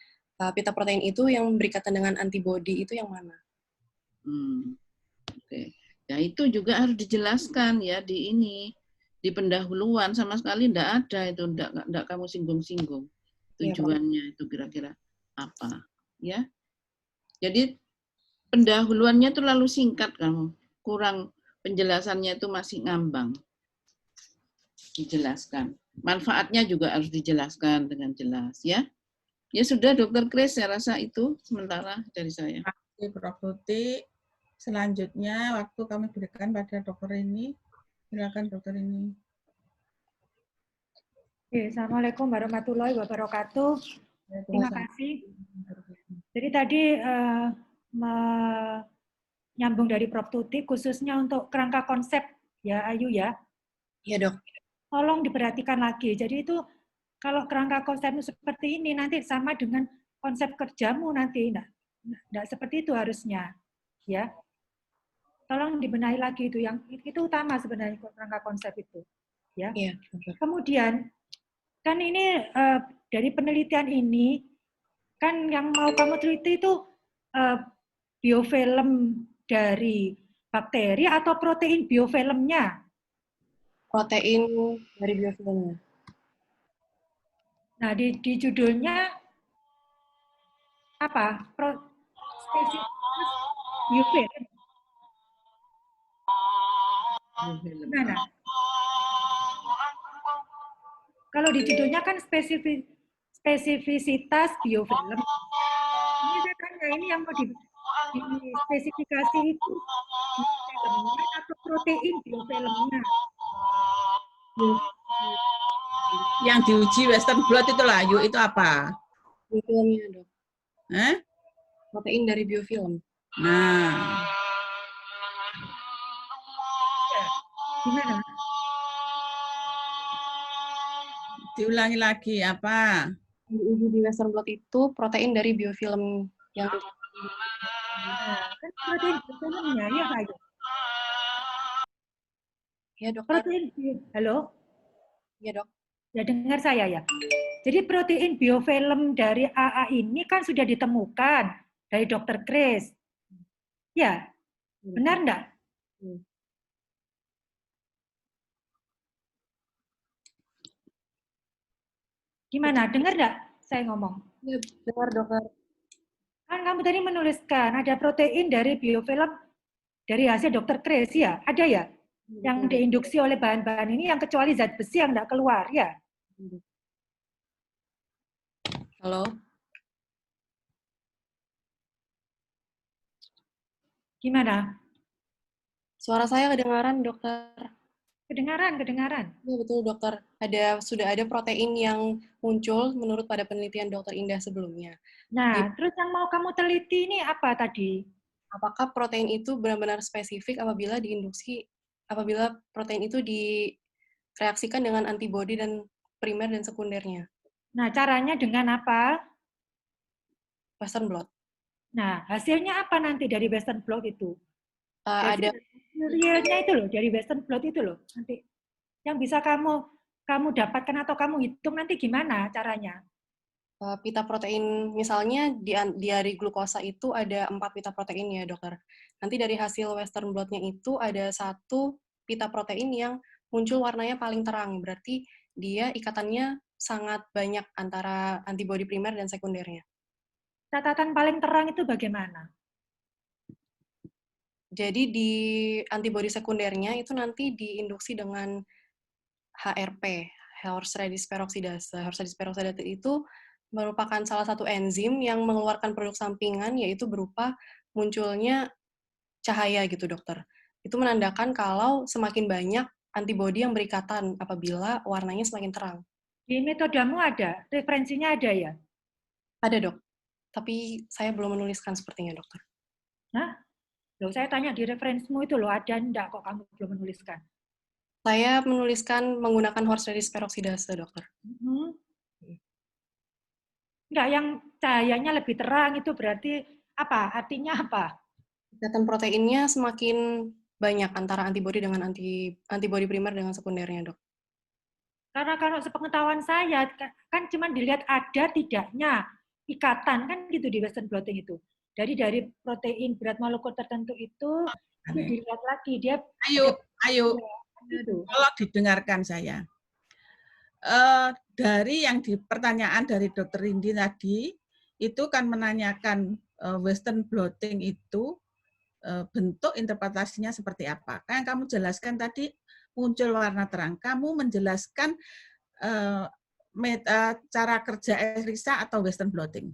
pita protein itu yang berikatan dengan antibody itu yang mana. Oke. Ya itu juga harus dijelaskan ya di pendahuluan sama sekali enggak ada itu enggak kamu singgung-singgung. Tujuannya itu kira-kira apa ya, jadi pendahuluannya itu lalu singkat, kamu kurang penjelasannya itu masih ngambang. Dijelaskan manfaatnya juga harus dijelaskan dengan jelas ya. Ya sudah Dokter Chris, saya rasa itu sementara dari saya. Terima kasih Prof. Tuti. Selanjutnya waktu kami berikan pada dokter ini. Silakan dokter ini. Assalamualaikum warahmatullahi wabarakatuh. Terima kasih. Jadi tadi menyambung dari Prof. Tuti, khususnya untuk kerangka konsep ya Ayu ya. Iya dok. Tolong diperhatikan lagi. Jadi itu kalau kerangka konsepmu seperti ini nanti sama dengan konsep kerjamu nanti. Nggak seperti itu harusnya. Ya. Tolong dibenahi lagi itu utama sebenarnya kerangka konsep itu. Ya. Kemudian kan ini dari penelitian ini Kan yang mau kamu teliti itu biofilm dari bakteri atau protein biofilmnya? Protein dari biofilmnya. Nah, di judulnya apa? Spesies biofilm. Gimana? Kalau di judulnya kan spesifisitas biofilm. Ini saya tanya, ini yang mau dispesifikasi itu biofilmnya atau protein biofilmnya? Yang diuji Western blot itu layu itu apa? Biofilmnya, Dok. Protein dari biofilm. Nah. Gimana? Diulangi lagi apa? Diuji di Western blot itu protein dari biofilm yang Kan protein biofilmnya, ya Pak Ayu? Ya, Dokter. Halo? Ya, Dok. Ya, dengar saya ya. Jadi protein biofilm dari AA ini kan sudah ditemukan dari Dr. Chris. Ya, benar enggak? Gimana? Dengar enggak saya ngomong? Ya, dengar, Dokter. Kan kamu tadi menuliskan ada protein dari biofilm dari hasil Dr. Chris, ya? Ada ya? Yang diinduksi oleh bahan-bahan ini yang kecuali zat besi yang enggak keluar, ya? Halo? Gimana? Suara saya kedengaran, Dokter. Kedengaran. Ya, betul, Dokter. Sudah ada protein yang muncul menurut pada penelitian Dokter Indah sebelumnya. Nah, terus yang mau kamu teliti ini apa tadi? Apakah protein itu benar-benar spesifik apabila protein itu direaksikan dengan antibodi dan primer dan sekundernya? Nah, caranya dengan apa? Western blot. Nah, hasilnya apa nanti dari Western blot itu? Ada realnya itu loh, dari Western blot itu loh. Nanti yang bisa kamu dapatkan atau kamu hitung nanti gimana caranya? pita protein, misalnya di hari glukosa itu ada 4 pita protein ya, Dokter. Nanti dari hasil Western blot-nya itu ada 1 pita protein yang muncul warnanya paling terang, berarti dia ikatannya sangat banyak antara antibodi primer dan sekundernya. Catatan paling terang itu bagaimana? Jadi di antibodi sekundernya itu nanti diinduksi dengan HRP, horse radish peroxidase. Horse radish peroxidase itu merupakan salah satu enzim yang mengeluarkan produk sampingan, yaitu berupa munculnya cahaya gitu, Dokter. Itu menandakan kalau semakin banyak antibodi yang berikatan apabila warnanya semakin terang. Di metodemu ada, referensinya ada ya? Ada, Dok. Tapi saya belum menuliskan sepertinya, Dokter. Nah, loh, saya tanya di referensimu itu loh, ada enggak kok kamu belum menuliskan? Saya menuliskan menggunakan horse radish peroxidase, Dokter. Enggak, yang cahayanya lebih terang itu berarti apa? Artinya apa? Ikatan proteinnya semakin banyak antara antibodi dengan antibodi primer dengan sekundernya, Dok. Karena kalau sepengetahuan saya kan cuma dilihat ada tidaknya ikatan kan gitu di Western blotting itu. Dari protein berat molekul tertentu itu dilihat lagi dia. Ayo, kalau didengarkan saya. Dari yang di pertanyaan dari Dr. Indi tadi, itu kan menanyakan Western blotting itu bentuk interpretasinya seperti apa. Yang kamu jelaskan tadi muncul warna terang. Kamu menjelaskan cara kerja ELISA atau Western blotting?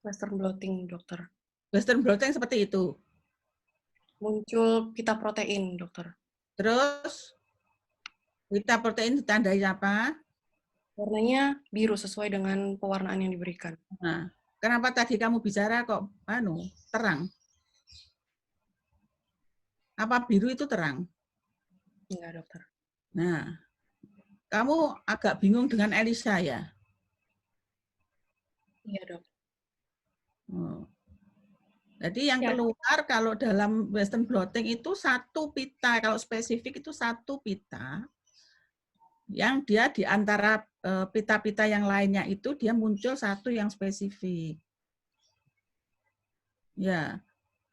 Western blotting, Dokter. Western blotting seperti itu. Muncul pita protein, Dokter. Terus pita protein ditandai apa? Warnanya biru sesuai dengan pewarnaan yang diberikan. Nah, kenapa tadi kamu bicara kok terang? Apa biru itu terang? Enggak, Dokter. Nah, kamu agak bingung dengan ELISA ya? Iya, Dok. Jadi yang keluar kalau dalam Western blotting itu 1 pita, kalau spesifik itu 1 pita Yang dia di antara pita-pita yang lainnya itu dia muncul satu yang spesifik. Ya,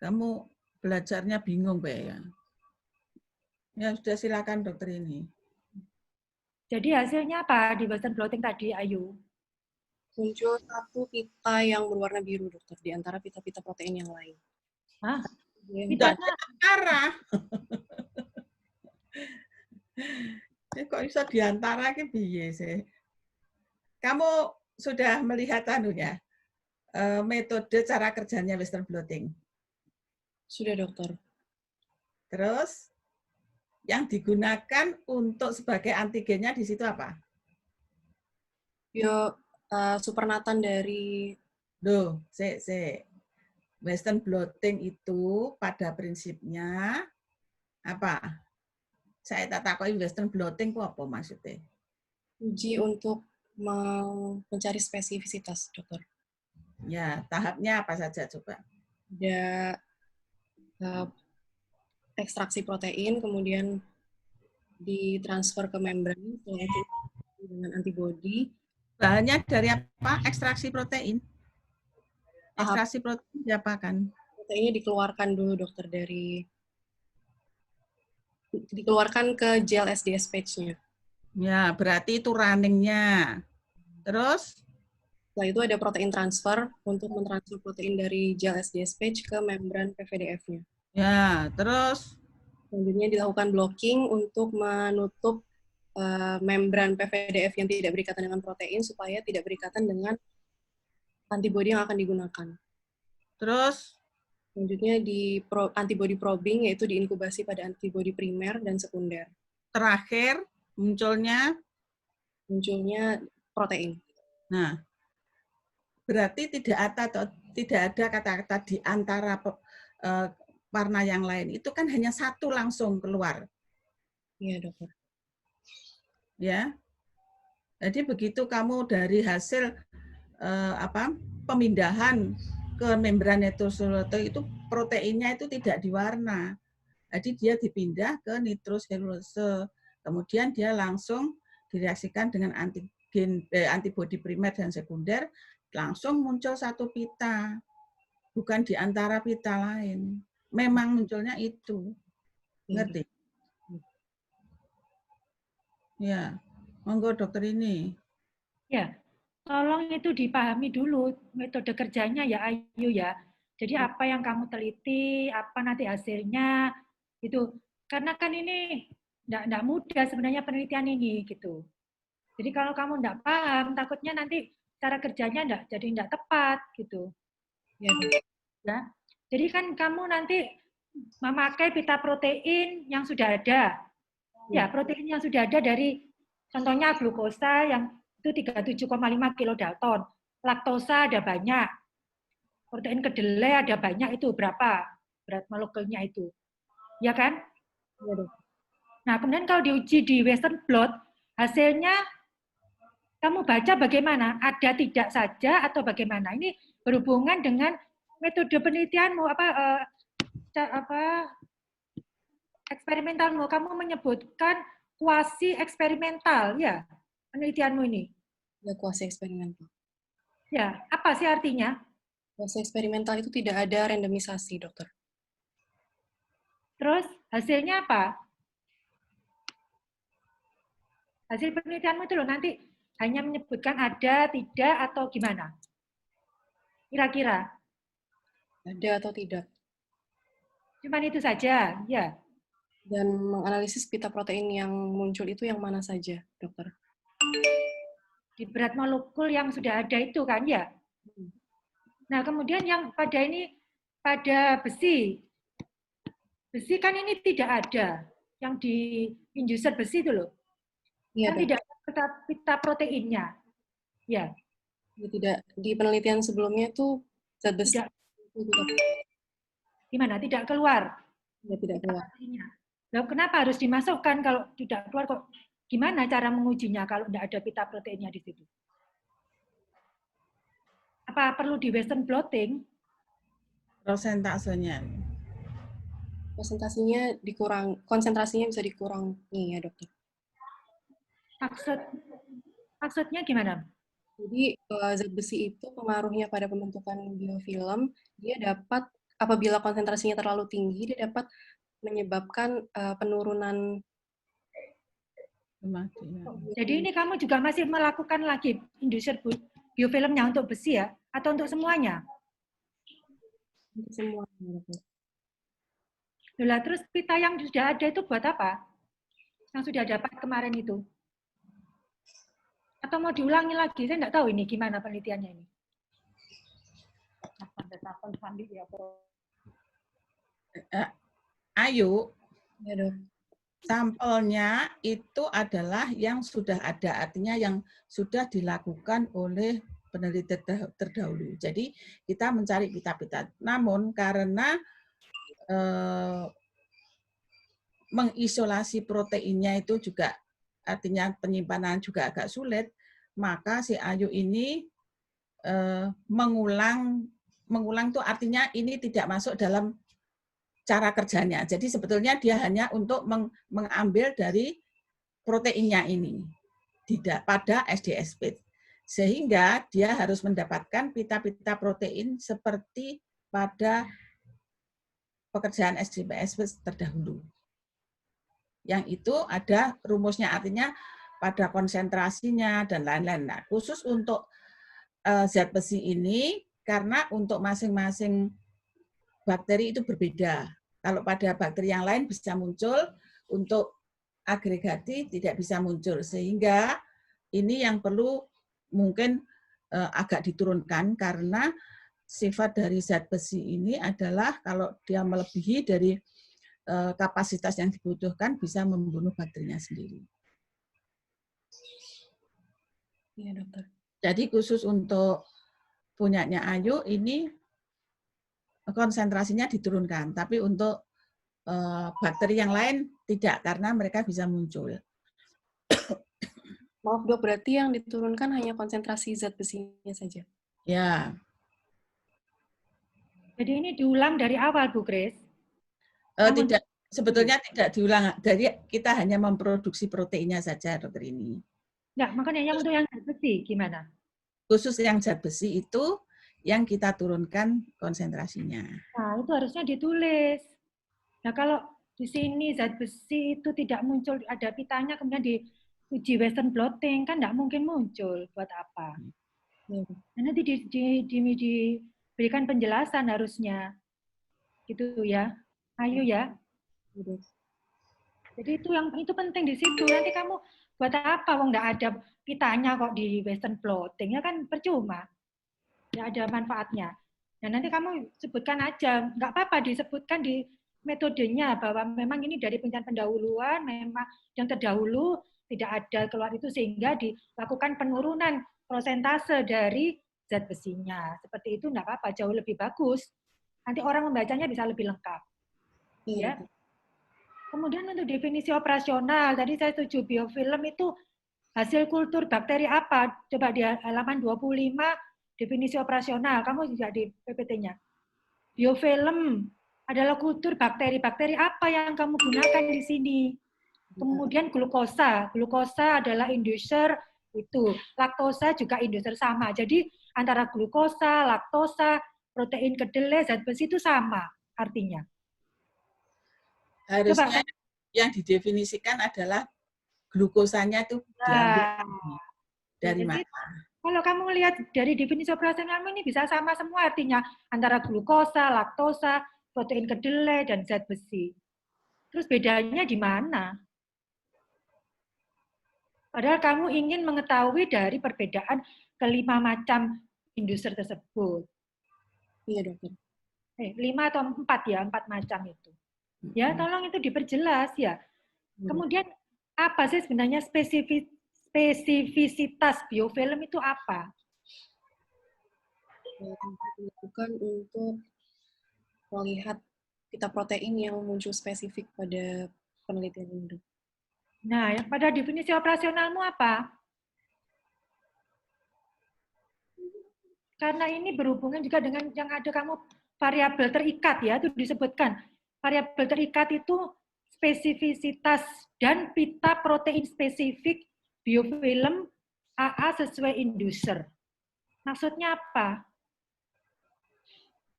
kamu belajarnya bingung, Mbak ya. Ya sudah silakan dokter ini. Jadi hasilnya apa di Western blotting tadi, Ayu? Muncul satu pita yang berwarna biru, dokter, di antara pita-pita protein yang lain. Hah? Tidak Pitanya diantara. Kok bisa diantara ke piye sih? Kamu sudah melihat anunya, metode cara kerjanya Western blotting. Sudah, dokter. Terus yang digunakan untuk sebagai antigennya di situ apa? Supernatan dari Loh, Western blotting itu pada prinsipnya apa? Saya tak takoi Western blotting itu apa maksudnya? uji untuk mencari spesifisitas, dokter. Ya, tahapnya apa saja coba? Ada ekstraksi protein, kemudian ditransfer ke membran dengan antibodi. Bahannya dari apa? Ekstraksi protein. Tahap Ekstraksi protein diapakan? proteinnya dikeluarkan dulu, dokter, dikeluarkan ke gel SDS patch-nya. Ya, berarti itu runningnya. Terus? Setelah itu ada protein transfer untuk mentransfer protein dari gel SDS patch ke membran PVDF-nya. Ya, terus? Selanjutnya dilakukan blocking untuk menutup membran PVDF yang tidak berikatan dengan protein supaya tidak berikatan dengan antibodi yang akan digunakan. Terus? Selanjutnya di antibody probing, yaitu diinkubasi pada antibodi primer dan sekunder. Terakhir munculnya protein. Nah, berarti tidak ada kata-kata di antara warna yang lain. Itu kan hanya satu langsung keluar. Iya, dokter. Ya. Jadi begitu kamu dari hasil pemindahan ke membran nitroselulose itu proteinnya itu tidak diwarna. Jadi dia dipindah ke nitroselulose. Kemudian dia langsung direaksikan dengan antibodi primer dan sekunder, langsung muncul satu pita. Bukan di antara pita lain. Memang munculnya itu. Ngerti? Ya. Monggo dokter ini. ya, tolong itu dipahami dulu metode kerjanya ya, Ayu ya. Jadi apa yang kamu teliti, apa nanti hasilnya, itu. Karena kan ini enggak mudah sebenarnya penelitian ini gitu. Jadi kalau kamu enggak paham, takutnya nanti cara kerjanya enggak tepat gitu. Ya. Jadi kan kamu nanti memakai pita protein yang sudah ada. Ya, protein yang sudah ada dari contohnya glukosa yang itu 37,5 kilodalton. Laktosa ada banyak. Protein kedelai ada banyak, itu berapa berat molekulnya itu. Ya kan? Nah, kemudian kalau diuji di Western blot, hasilnya kamu baca bagaimana? Ada tidak saja atau bagaimana? Ini berhubungan dengan metode penelitianmu eksperimentalmu. Kamu menyebutkan kuasi eksperimental ya penelitianmu ini. Ya, kuasi eksperimental. Ya, apa sih artinya? Kuasi eksperimental itu tidak ada randomisasi, dokter. Terus hasilnya apa? Hasil penelitianmu itu loh nanti hanya menyebutkan ada, tidak, atau gimana? Kira-kira? Ada atau tidak. Cuman itu saja, ya. Dan menganalisis pita protein yang muncul itu yang mana saja, dokter? Di berat molekul yang sudah ada itu kan, ya. Nah, kemudian yang pada besi. Besi kan ini tidak ada. Yang di inducer besi itu loh. Iya, kan tidak ada pita proteinnya. Ya. Tidak, di penelitian sebelumnya itu zat besi. Gimana? Tidak keluar? Ya, tidak keluar. Lalu kenapa harus dimasukkan kalau tidak keluar kok? Gimana cara mengujinya kalau tidak ada pita proteinnya di situ? Apa perlu di Western blotting? Prosentasenya. Konsentrasinya bisa dikurangi ya, dokter. Maksudnya gimana? Jadi zat besi itu pengaruhnya pada pembentukan biofilm, dia dapat apabila konsentrasinya terlalu tinggi, dia dapat menyebabkan penurunan. Jadi ini kamu juga masih melakukan lagi induser biofilmnya untuk besi ya? Atau untuk semuanya? Semuanya. Lah, terus pita yang sudah ada itu buat apa? Yang sudah dapat kemarin itu? Atau mau diulangi lagi? Saya nggak tahu ini gimana penelitiannya ini. Ayu, Ya, Dok. sampelnya itu adalah yang sudah ada, artinya yang sudah dilakukan oleh peneliti terdahulu. Jadi kita mencari pita-pita. Namun karena mengisolasi proteinnya itu juga artinya penyimpanan juga agak sulit, maka si Ayu ini mengulang tuh artinya ini tidak masuk dalam cara kerjanya. Jadi sebetulnya dia hanya untuk mengambil dari proteinnya ini tidak pada SDSP. Sehingga dia harus mendapatkan pita-pita protein seperti pada pekerjaan SDSP terdahulu. Yang itu ada rumusnya, artinya pada konsentrasinya dan lain-lain. Nah, khusus untuk zat besi ini, karena untuk masing-masing bakteri itu berbeda. Kalau pada bakteri yang lain bisa muncul, untuk agregati tidak bisa muncul. Sehingga ini yang perlu mungkin agak diturunkan, karena sifat dari zat besi ini adalah kalau dia melebihi dari kapasitas yang dibutuhkan bisa membunuh bakterinya sendiri. Iya, Dokter. Jadi khusus untuk punyanya Ayu ini konsentrasinya diturunkan, tapi untuk bakteri yang lain tidak, karena mereka bisa muncul. Maaf, Dok, berarti yang diturunkan hanya konsentrasi zat besinya saja? Ya. Jadi ini diulang dari awal, Bu Grace? Tidak, sebetulnya tidak diulang. Jadi kita hanya memproduksi proteinnya saja, Dokter ini. Enggak, makanya yang untuk yang zat besi gimana? Khusus yang zat besi itu yang kita turunkan konsentrasinya. Nah, itu harusnya ditulis. Nah, kalau di sini zat besi itu tidak muncul, ada pitanya, kemudian diuji Western blotting, kan tidak mungkin muncul. Buat apa? Nah, nanti diberikan penjelasan harusnya. Gitu ya. Ayo ya. Jadi itu penting di situ. Nanti kamu buat apa? Wong nggak ada pitanya kok di Western blotting, ya kan percuma. Nggak ada manfaatnya. Nah, nanti kamu sebutkan aja, nggak apa-apa disebutkan di metodenya bahwa memang ini dari penelitian pendahuluan, memang yang terdahulu tidak ada keluar itu sehingga dilakukan penurunan prosentase dari zat besinya. Seperti itu nggak apa-apa, jauh lebih bagus. Nanti orang membacanya bisa lebih lengkap. Ya. Kemudian untuk definisi operasional, tadi saya setuju biofilm itu hasil kultur bakteri apa? Coba di halaman 25 definisi operasional, kamu juga di PPT-nya. Biofilm adalah kultur bakteri-bakteri apa yang kamu gunakan di sini. Kemudian glukosa adalah inducer itu. Laktosa juga inducer sama. Jadi antara glukosa, laktosa, protein kedelai, zat besi itu sama artinya. Harusnya yang didefinisikan adalah glukosanya itu dari mana? Kalau kamu lihat dari definisi operasional ini bisa sama semua artinya antara glukosa, laktosa, protein kedelai, dan zat besi. Terus bedanya di mana? Padahal kamu ingin mengetahui dari perbedaan kelima macam inducer tersebut. Iya, Dokter. 5 atau 4 ya, 4 macam itu. Ya, tolong itu diperjelas ya. Kemudian apa sih sebenarnya spesifisitas biofilm itu apa? Dilakukan untuk melihat pita protein yang muncul spesifik pada penelitian ini. Nah, yang pada definisi operasionalmu apa? Karena ini berhubungan juga dengan yang ada kamu variabel terikat ya, itu disebutkan. Variabel terikat itu spesifisitas dan pita protein spesifik biofilm AA sesuai inducer. Maksudnya apa?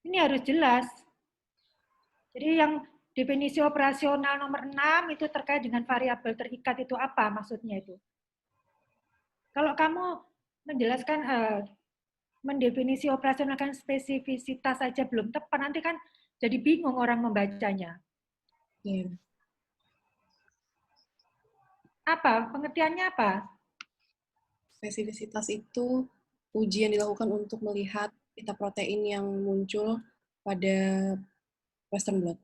Ini harus jelas. Jadi yang definisi operasional nomor 6 itu terkait dengan variabel terikat itu apa maksudnya itu? Kalau kamu menjelaskan mendefinisi operasional kan spesifisitas saja belum tepat, nanti kan jadi bingung orang membacanya. Iya. Apa? Pengertiannya apa? Spesifisitas itu uji yang dilakukan untuk melihat pita protein yang muncul pada Western blot.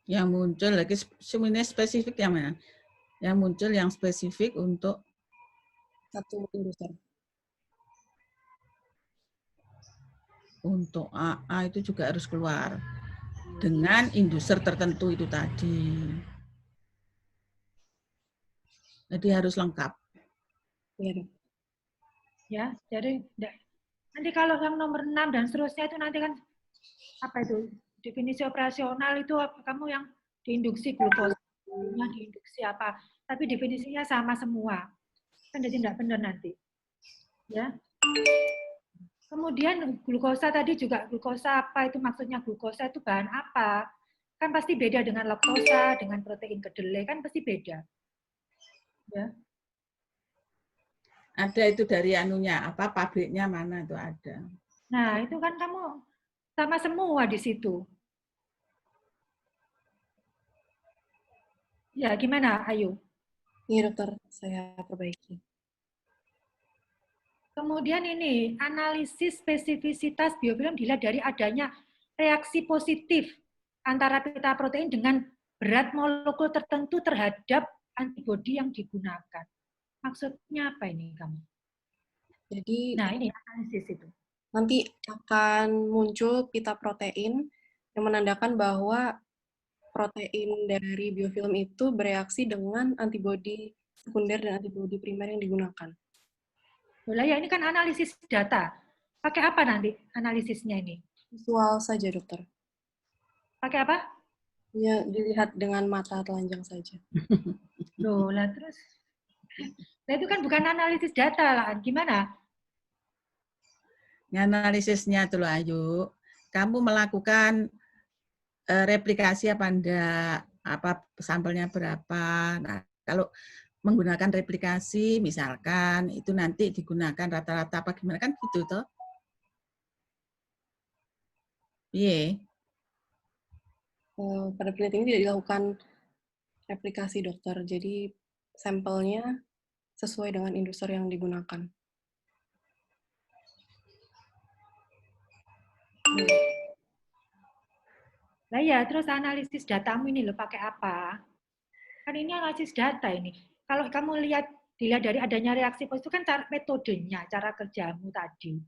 Yang muncul lagi sebenarnya spesifik yang mana? Yang muncul yang spesifik untuk Satu inducer. untuk AA itu juga harus keluar dengan inducer tertentu itu tadi. Jadi harus lengkap. Iya, Dok. Ya, jadi nanti kalau yang nomor 6 dan seterusnya itu nanti kan apa itu? Definisi operasional itu kamu yang diinduksi glukosa, diinduksi apa? Tapi definisinya sama semua. Kan jadi tidak benar nanti. Ya. Kemudian glukosa tadi juga glukosa apa itu maksudnya glukosa itu bahan apa? Kan pasti beda dengan laktosa, dengan protein kedelai kan pasti beda. Ya. Ada itu dari anunya, apa pabriknya mana itu ada. Nah, itu kan kamu sama semua di situ. Ya, gimana? Ayo. Iya, Dokter. Saya perbaiki. Kemudian ini, analisis spesifisitas biofilm dilihat dari adanya reaksi positif antara pita protein dengan berat molekul tertentu terhadap antibodi yang digunakan. Maksudnya apa ini kamu? Jadi Nah, ini analisis itu. nanti akan muncul pita protein yang menandakan bahwa protein dari biofilm itu bereaksi dengan antibodi sekunder dan antibodi primer yang digunakan. Boleh ya, ini kan analisis data. Pakai apa nanti analisisnya ini? Visual saja, Dokter. Pakai apa? Ya, dilihat dengan mata telanjang saja. Loh, lah terus. Nah, itu kan bukan analisis data lah. Gimana? Analisisnya tuh loh Ayu, kamu melakukan replikasi apa enggak, apa sampelnya berapa. Nah, kalau menggunakan replikasi misalkan itu nanti digunakan rata-rata apa gimana kan gitu toh. Iya. Pada penelitian ini tidak dilakukan replikasi, Dokter. Jadi sampelnya sesuai dengan inducer yang digunakan. Nah ya, terus analisis datamu ini lo pakai apa? Kan ini analisis data ini. Kalau kamu dilihat dari adanya reaksi positif kan cara metodenya, cara kerjamu tadi.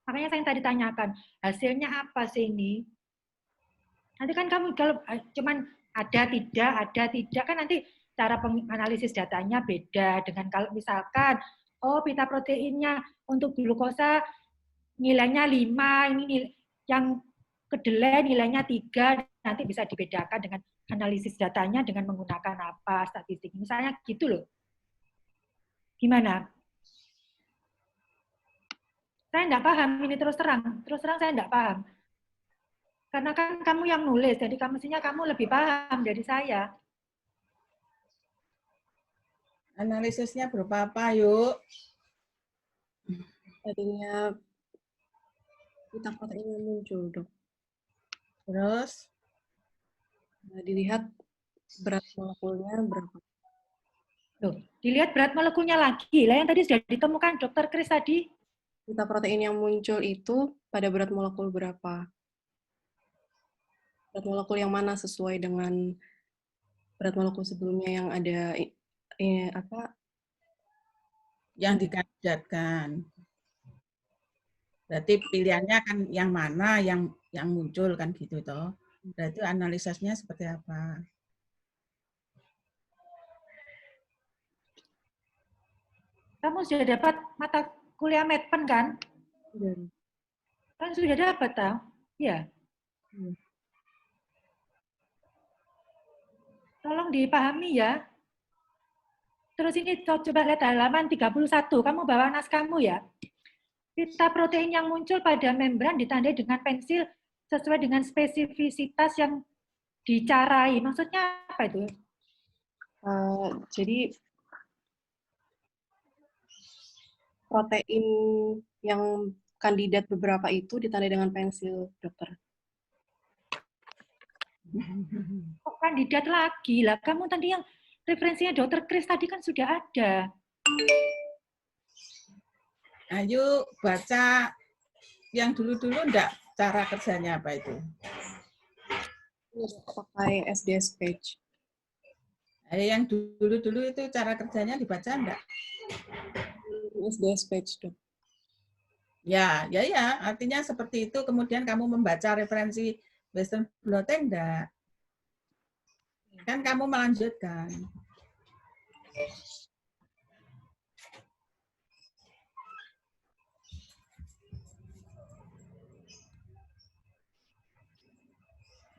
Makanya saya tadi tanyakan, hasilnya apa sih ini? Nanti kan kamu kalau cuman ada tidak kan nanti cara analisis datanya beda dengan kalau misalkan oh pita proteinnya untuk glukosa nilainya 5, ini yang kedelai nilainya 3, nanti bisa dibedakan dengan analisis datanya dengan menggunakan apa statistik. Misalnya gitu loh. Gimana? Saya enggak paham, ini terus terang saya enggak paham. Karena kan kamu yang nulis, jadi mestinya kamu lebih paham dari saya. Analisisnya berupa apa, yuk? Tadinya pita protein yang muncul, Dok. Terus Dilihat berat molekulnya berapa. Loh, dilihat berat molekulnya lagi. Lah yang tadi sudah ditemukan Dokter Kris tadi. Pita protein yang muncul itu pada berat molekul berapa? Berat molekul yang mana sesuai dengan berat molekul sebelumnya yang ada yang dikaitkan. Berarti pilihannya kan yang mana yang muncul kan gitu toh. Berarti analisisnya seperti apa? Kamu sudah dapat mata kuliah Medpen kan? Kan sudah dapat tahu? Ya. Tolong dipahami ya. Terus ini coba lihat halaman 31. Kamu bawa naskahmu ya. Pita protein yang muncul pada membran ditandai dengan pensil sesuai dengan spesifisitas yang dicarai. Maksudnya apa itu? Jadi protein yang kandidat beberapa itu ditandai dengan pensil, dokter. Kok kandidat lagi lah? Kamu tadi yang referensinya dokter Kris tadi kan sudah ada. Ayo baca yang dulu-dulu enggak, cara kerjanya apa itu? Pakai SDS page. Yang dulu-dulu itu cara kerjanya dibaca enggak? SDS page, dok. Ya, artinya seperti itu. Kemudian kamu membaca referensi Western blotting enggak? Kan kamu melanjutkan.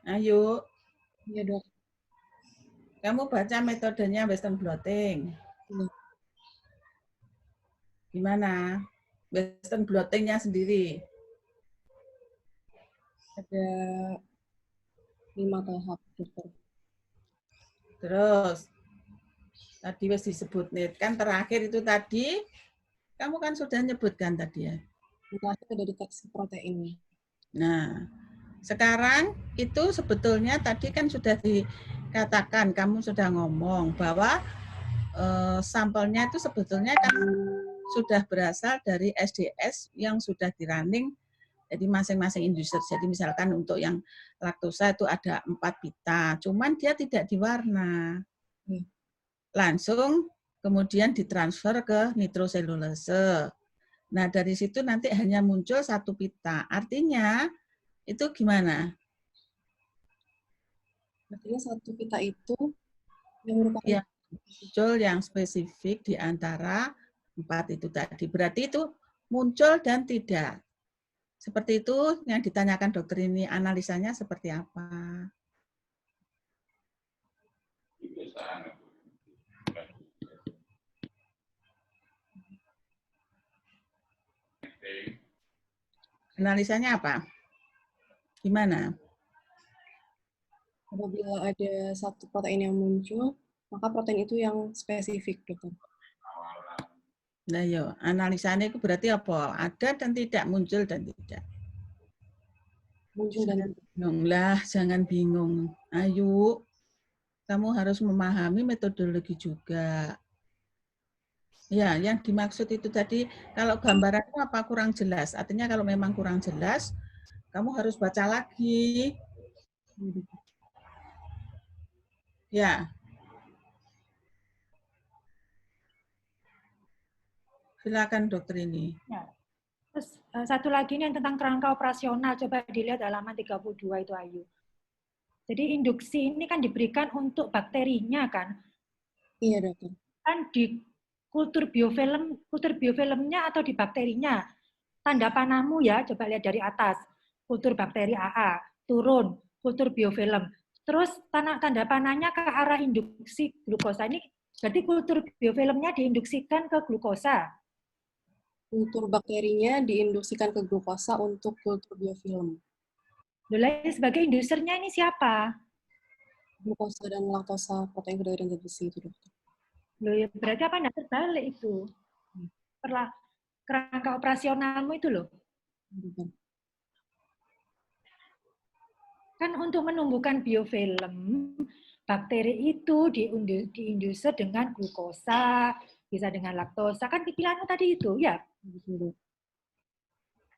Ayo. Iya, dok. Kamu baca metodenya Western blotting. Gimana? Western blottingnya sendiri. Ada 5 tahap, dokter. Terus, tadi wis disebut nih. Kan terakhir itu tadi, kamu kan sudah nyebutkan tadi ya. Terakhir ada deteksi protein. Nah, sekarang itu sebetulnya tadi kan sudah dikatakan, kamu sudah ngomong bahwa sampelnya itu sebetulnya kan sudah berasal dari SDS yang sudah di-running jadi masing-masing industri. Jadi misalkan untuk yang laktosa itu ada 4 pita, cuman dia tidak diwarna. Langsung kemudian ditransfer ke nitroselulose. Nah, dari situ nanti hanya muncul 1 pita. Artinya itu gimana? Artinya 1 pita itu yang merupakan yang muncul yang spesifik di antara 4 itu tadi. Berarti itu muncul dan tidak. Seperti itu yang ditanyakan dokter ini, analisanya seperti apa? Analisanya apa? Gimana? apabila ada 1 protein yang muncul, maka protein itu yang spesifik, dokter. Nah, yo, analisanya itu berarti apa? Ada dan tidak, muncul dan tidak. Muncul dan tidak. Lah, jangan bingung. Ayo, kamu harus memahami metodologi juga. Ya, yang dimaksud itu tadi, kalau gambaran itu apa kurang jelas. Artinya kalau memang kurang jelas, kamu harus baca lagi. Ya. Silakan dokter ini. Ya. Terus satu lagi ini yang tentang kerangka operasional. Coba dilihat halaman 32 itu, Ayu. Jadi induksi ini kan diberikan untuk bakterinya kan? Iya, dokter. Kan di kultur biofilmnya atau di bakterinya. Tanda panahmu ya, coba lihat dari atas. Kultur bakteri AA, turun, kultur biofilm. Terus tanda panahnya ke arah induksi glukosa. Ini berarti kultur biofilmnya diinduksikan ke glukosa. Kultur bakterinya diinduksikan ke glukosa untuk kultur biofilm. Sebagai indusernya ini siapa? Glukosa dan laktosa protein kedua zat besi itu, dokter. Loh, ya berarti apa enggak terbalik itu? Kerangka operasionalmu itu loh. Kan untuk menumbuhkan biofilm, bakteri itu diinduser dengan glukosa, bisa dengan laktosa. Kan pilihanmu tadi itu, ya?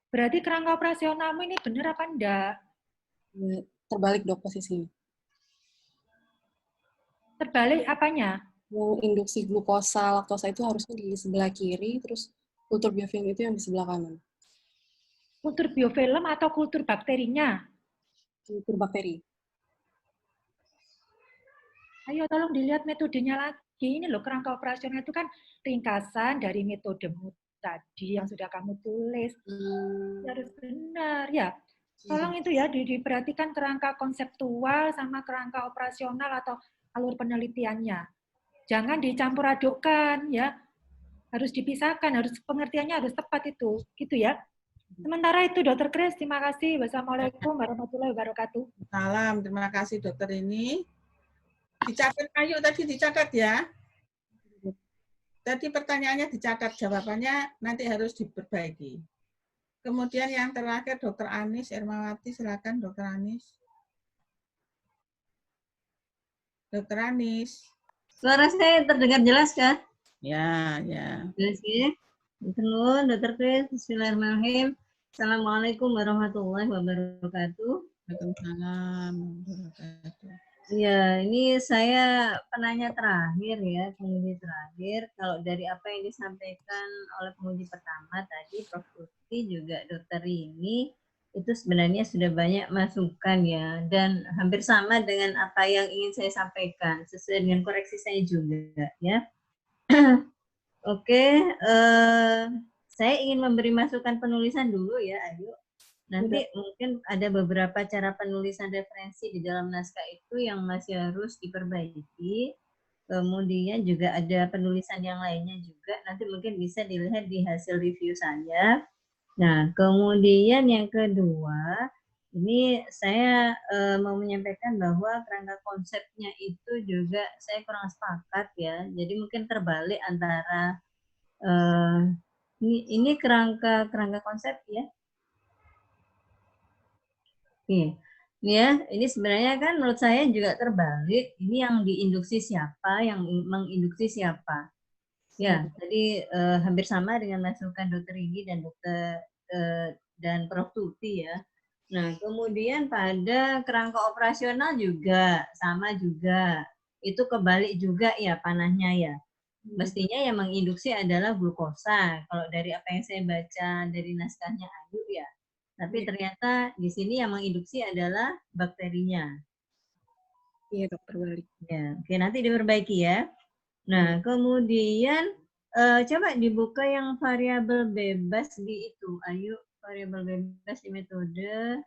Berarti kerangka operasionalmu ini benar apa enggak? Terbalik, dok, posisinya. Terbalik apanya? Yang induksi glukosa, laktosa itu harusnya di sebelah kiri, terus kultur biofilm itu yang di sebelah kanan. Kultur biofilm atau kultur bakterinya? Kultur bakteri. Ayo tolong dilihat metodenya lagi. Ini loh, kerangka operasional itu kan ringkasan dari metodemu tadi yang sudah kamu tulis. Harus benar, ya. Tolong itu ya, diperhatikan kerangka konseptual sama kerangka operasional atau alur penelitiannya. Jangan dicampur adukkan ya. Harus dipisahkan, harus pengertiannya harus tepat itu. Gitu ya. Sementara itu Dokter Grace, terima kasih. Wassalamualaikum warahmatullahi wabarakatuh. Salam, terima kasih dokter ini. Dicatat Ayu tadi dicatat ya. Tadi pertanyaannya dicatat, jawabannya nanti harus diperbaiki. Kemudian yang terakhir Dokter Anis Ermawati, silakan Dokter Anis. Dokter Anis. Suara saya terdengar jelas kah? Ya, ya. Jelas ya. Terus, Dokter Chris, Bismillahirrahmanirrahim. Assalamualaikum warahmatullahi wabarakatuh. Waalaikumsalam. Ya, ini saya penanya terakhir ya, penguji terakhir. Kalau dari apa yang disampaikan oleh penguji pertama tadi, Prof. Uti juga Dokter ini, itu sebenarnya sudah banyak masukan ya, dan hampir sama dengan apa yang ingin saya sampaikan, sesuai dengan koreksi saya juga ya. Oke, saya ingin memberi masukan penulisan dulu ya, Ayu. Nanti mungkin ada beberapa cara penulisan referensi di dalam naskah itu yang masih harus diperbaiki. Kemudian juga ada penulisan yang lainnya juga. Nanti mungkin bisa dilihat di hasil review saya. Nah, kemudian yang kedua, ini saya mau menyampaikan bahwa kerangka konsepnya itu juga saya kurang sepakat ya. Jadi mungkin terbalik antara ini kerangka konsep ya. Oke, ya, ini sebenarnya kan menurut saya juga terbalik. Ini yang diinduksi siapa, yang menginduksi siapa. Ya, jadi hampir sama dengan masukan Dokter Igi dan Dokter dan Prof. Tuti ya. Nah, kemudian pada kerangka operasional juga sama juga. Itu kebalik juga ya panahnya ya. Mestinya yang menginduksi adalah glukosa. Kalau dari apa yang saya baca dari naskahnya Ayu ya. Tapi ternyata di sini yang menginduksi adalah bakterinya. Iya, dokter balik. Ya, oke, nanti diperbaiki ya. Nah, kemudian coba dibuka yang variabel bebas di itu. Ayo, variabel bebas di metode.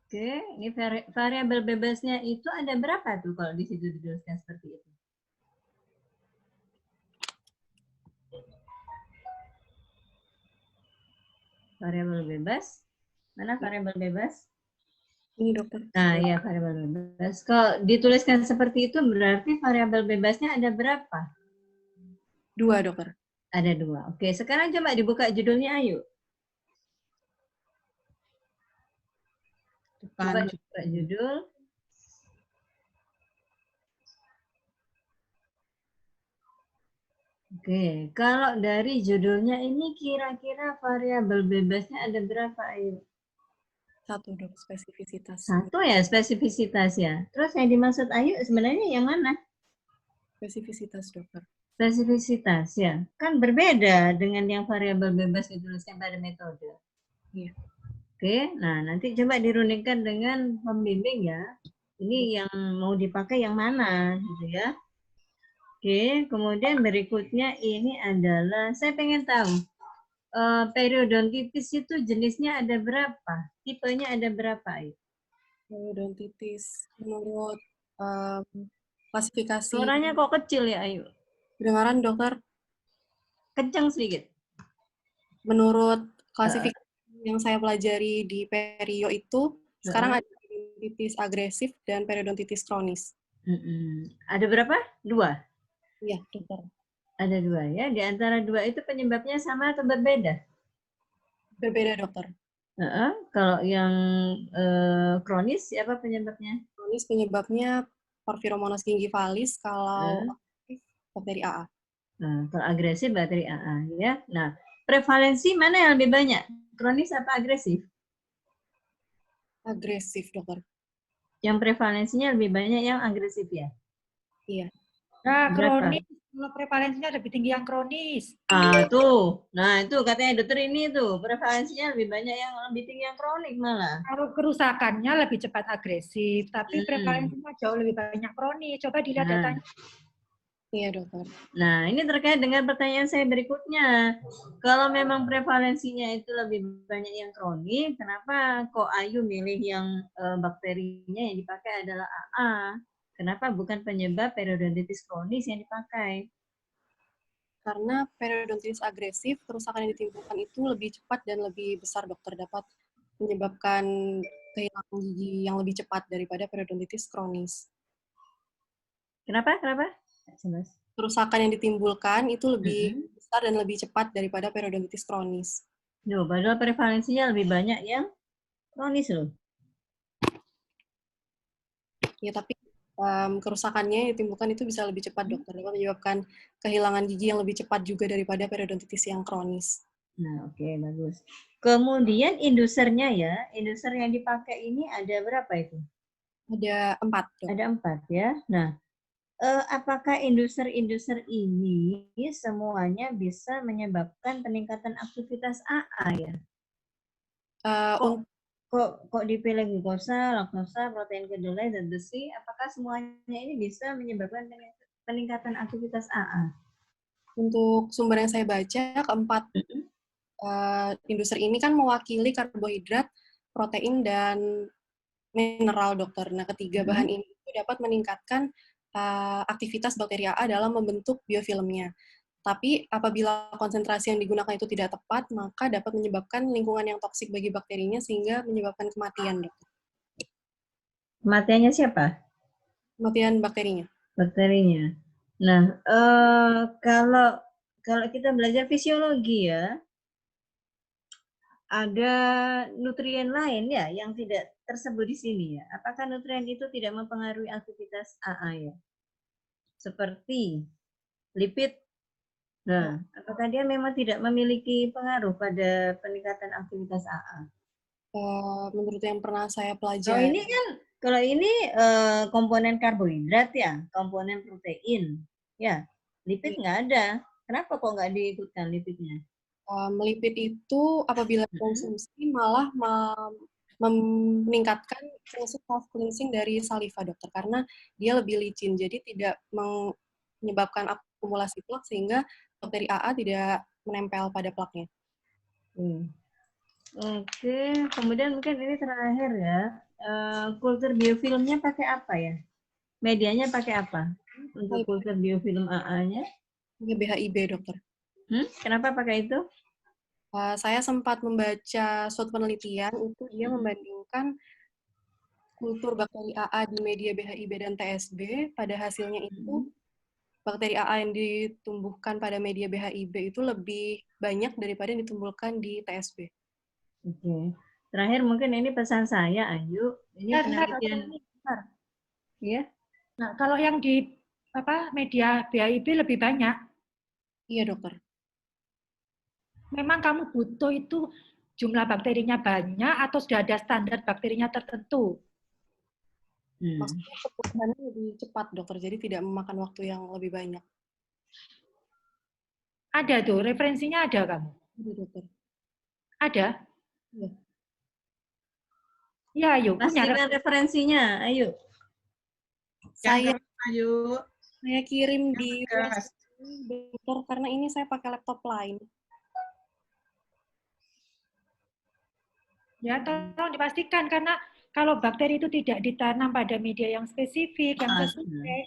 Oke, ini variabel bebasnya itu ada berapa tuh kalau di situ dituliskan seperti itu? Variabel bebas. Mana variabel bebas? Ini dokter. Nah, ya variabel bebas. Kalau dituliskan seperti itu berarti variabel bebasnya ada berapa? 2, dokter. Ada 2. Oke, sekarang coba dibuka judulnya Ayu. Coba dibuka judul. Oke, kalau dari judulnya ini kira-kira variabel bebasnya ada berapa, Ayu? 1, dok, spesifisitas. 1 ya, spesifisitas ya. Terus yang dimaksud Ayu sebenarnya yang mana? Spesifisitas, dokter. Spesifisitas ya. Kan berbeda dengan yang variabel bebas dituliskan pada metode. Iya. Oke, nah nanti coba dirundingkan dengan pembimbing ya. Ini yang mau dipakai yang mana gitu ya. Oke, kemudian berikutnya ini adalah, saya pengen tahu, periodontitis itu jenisnya ada berapa? Tipenya ada berapa? Periodontitis menurut klasifikasi. Suaranya kok kecil ya, Ayu? Kedengaran, dokter? Kencang sedikit. Menurut klasifikasi yang saya pelajari di perio itu, sekarang ada periodontitis agresif dan periodontitis kronis. Ada berapa? 2? Iya, dokter. Ada 2 ya. Di antara 2 itu penyebabnya sama atau berbeda? Berbeda, dokter. Kalau yang kronis, apa penyebabnya? Kronis penyebabnya Porphyromonas gingivalis, kalau bakteri AA. Nah, kalau agresif bakteri AA ya. Nah, prevalensi mana yang lebih banyak? Kronis apa agresif? Agresif, dokter. Yang prevalensinya lebih banyak yang agresif ya? Iya. Nah, kronis, kalau prevalensinya lebih tinggi yang kronis. Tuh. Nah, itu katanya dokter ini tuh, prevalensinya lebih banyak yang lebih tinggi yang kronik malah. Kalau kerusakannya lebih cepat agresif, tapi prevalensinya jauh lebih banyak kronis. Coba dilihat datanya. Iya, dokter. Nah, ini terkait dengan pertanyaan saya berikutnya. Kalau memang prevalensinya itu lebih banyak yang kronik, kenapa kok Ayu milih yang bakterinya yang dipakai adalah AA? Kenapa bukan penyebab periodontitis kronis yang dipakai? Karena periodontitis agresif, kerusakan yang ditimbulkan itu lebih cepat dan lebih besar, dokter, dapat menyebabkan kehilangan gigi yang lebih cepat daripada periodontitis kronis. Kenapa? Kenapa? Jelas. Kerusakan yang ditimbulkan itu lebih besar dan lebih cepat daripada periodontitis kronis. Loh, padahal prevalensinya lebih banyak yang kronis loh. Ya, tapi kerusakannya yang ditimbulkan itu bisa lebih cepat, dokter, dapat menyebabkan kehilangan gigi yang lebih cepat juga daripada periodontitis yang kronis. Nah, oke, bagus. Kemudian indusernya ya, induser yang dipakai ini ada berapa itu? Ada 4, dok. Ada 4 ya. Nah, apakah induser-induser ini semuanya bisa menyebabkan peningkatan aktivitas AA ya? Kok dipilih glukosa, laktosa, protein kedelai, dan besi? Apakah semuanya ini bisa menyebabkan peningkatan aktivitas AA? Untuk sumber yang saya baca, keempat induser ini kan mewakili karbohidrat, protein, dan mineral, dokter. Nah, ketiga bahan ini dapat meningkatkan aktivitas bakteri AA dalam membentuk biofilmnya. Tapi apabila konsentrasi yang digunakan itu tidak tepat, maka dapat menyebabkan lingkungan yang toksik bagi bakterinya sehingga menyebabkan kematian, dokter. Kematiannya siapa? Kematian bakterinya. Bakterinya. Nah, kalau kita belajar fisiologi ya, ada nutrien lain ya yang tidak tersebut di sini ya. Apakah nutrien itu tidak mempengaruhi aktivitas AA ya? Seperti lipid. Nah, apakah dia memang tidak memiliki pengaruh pada peningkatan aktivitas AA? Menurut yang pernah saya pelajari. Kalau ini komponen karbohidrat ya, komponen protein, ya. Lipid nggak ada. Kenapa kok nggak diikutkan lipidnya? Lipid itu apabila konsumsi malah meningkatkan fungsi self-cleansing dari saliva, dokter, karena dia lebih licin, jadi tidak menyebabkan akumulasi plak sehingga bakteri AA tidak menempel pada plaknya. Oke, kemudian mungkin ini terakhir ya, kultur biofilmnya pakai apa ya? Medianya pakai apa untuk kultur biofilm AA-nya? BHIB, dokter. Kenapa pakai itu? Saya sempat membaca suatu penelitian, itu dia membandingkan kultur bakteri AA di media BHIB dan TSB. Pada hasilnya itu, bakteri AA yang ditumbuhkan pada media BHIB itu lebih banyak daripada yang ditumbuhkan di TSB. Oke. Terakhir mungkin ini pesan saya, Ayu. Ini penelitian. Ya. Nah, kalau yang di media BHIB lebih banyak. Iya, dokter. Memang kamu butuh itu jumlah bakterinya banyak atau sudah ada standar bakterinya tertentu? Maksudnya pertumbuhannya lebih cepat, dokter, jadi tidak memakan waktu yang lebih banyak. Ada tuh, referensinya ada kamu? Ada, dokter. Ada? Iya. Ya, ayo. Pastikan referensinya, ayo. Saya Ayo. Kirim di dokter, karena ini saya pakai laptop lain. Ya, tolong dipastikan, karena kalau bakteri itu tidak ditanam pada media yang spesifik, yang sesuai,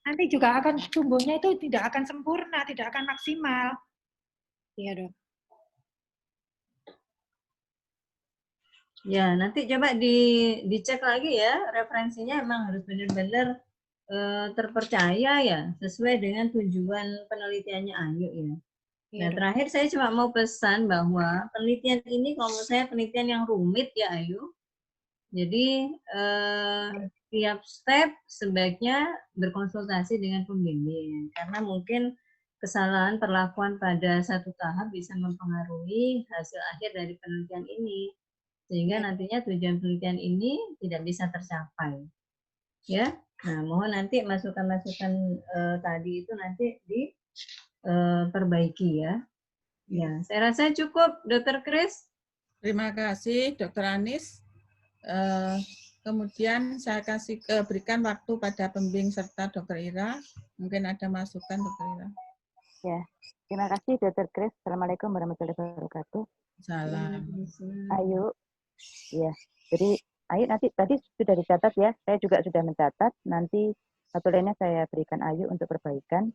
nanti juga akan tumbuhnya itu tidak akan sempurna, tidak akan maksimal. Iya, dok. Ya, nanti coba dicek lagi ya, referensinya emang harus benar-benar terpercaya ya, sesuai dengan tujuan penelitiannya Ayu ya. Nah, terakhir saya cuma mau pesan bahwa penelitian ini kalau menurut saya penelitian yang rumit ya Ayu. Jadi tiap step sebaiknya berkonsultasi dengan pembimbing karena mungkin kesalahan perlakuan pada satu tahap bisa mempengaruhi hasil akhir dari penelitian ini sehingga nantinya tujuan penelitian ini tidak bisa tercapai. Ya, nah mohon nanti masukan-masukan tadi itu nanti diperbaiki ya. Ya, saya rasa cukup, Dr. Kris. Terima kasih, Dr. Anis. Kemudian saya berikan waktu pada pembimbing serta Dr. Ira. Mungkin ada masukan, Dr. Ira. Ya, terima kasih, Dr. Kris. Assalamualaikum warahmatullahi wabarakatuh. Salam. Ayu. Ya, jadi Ayu nanti tadi sudah dicatat ya, saya juga sudah mencatat. Nanti satu lainnya saya berikan Ayu untuk perbaikan.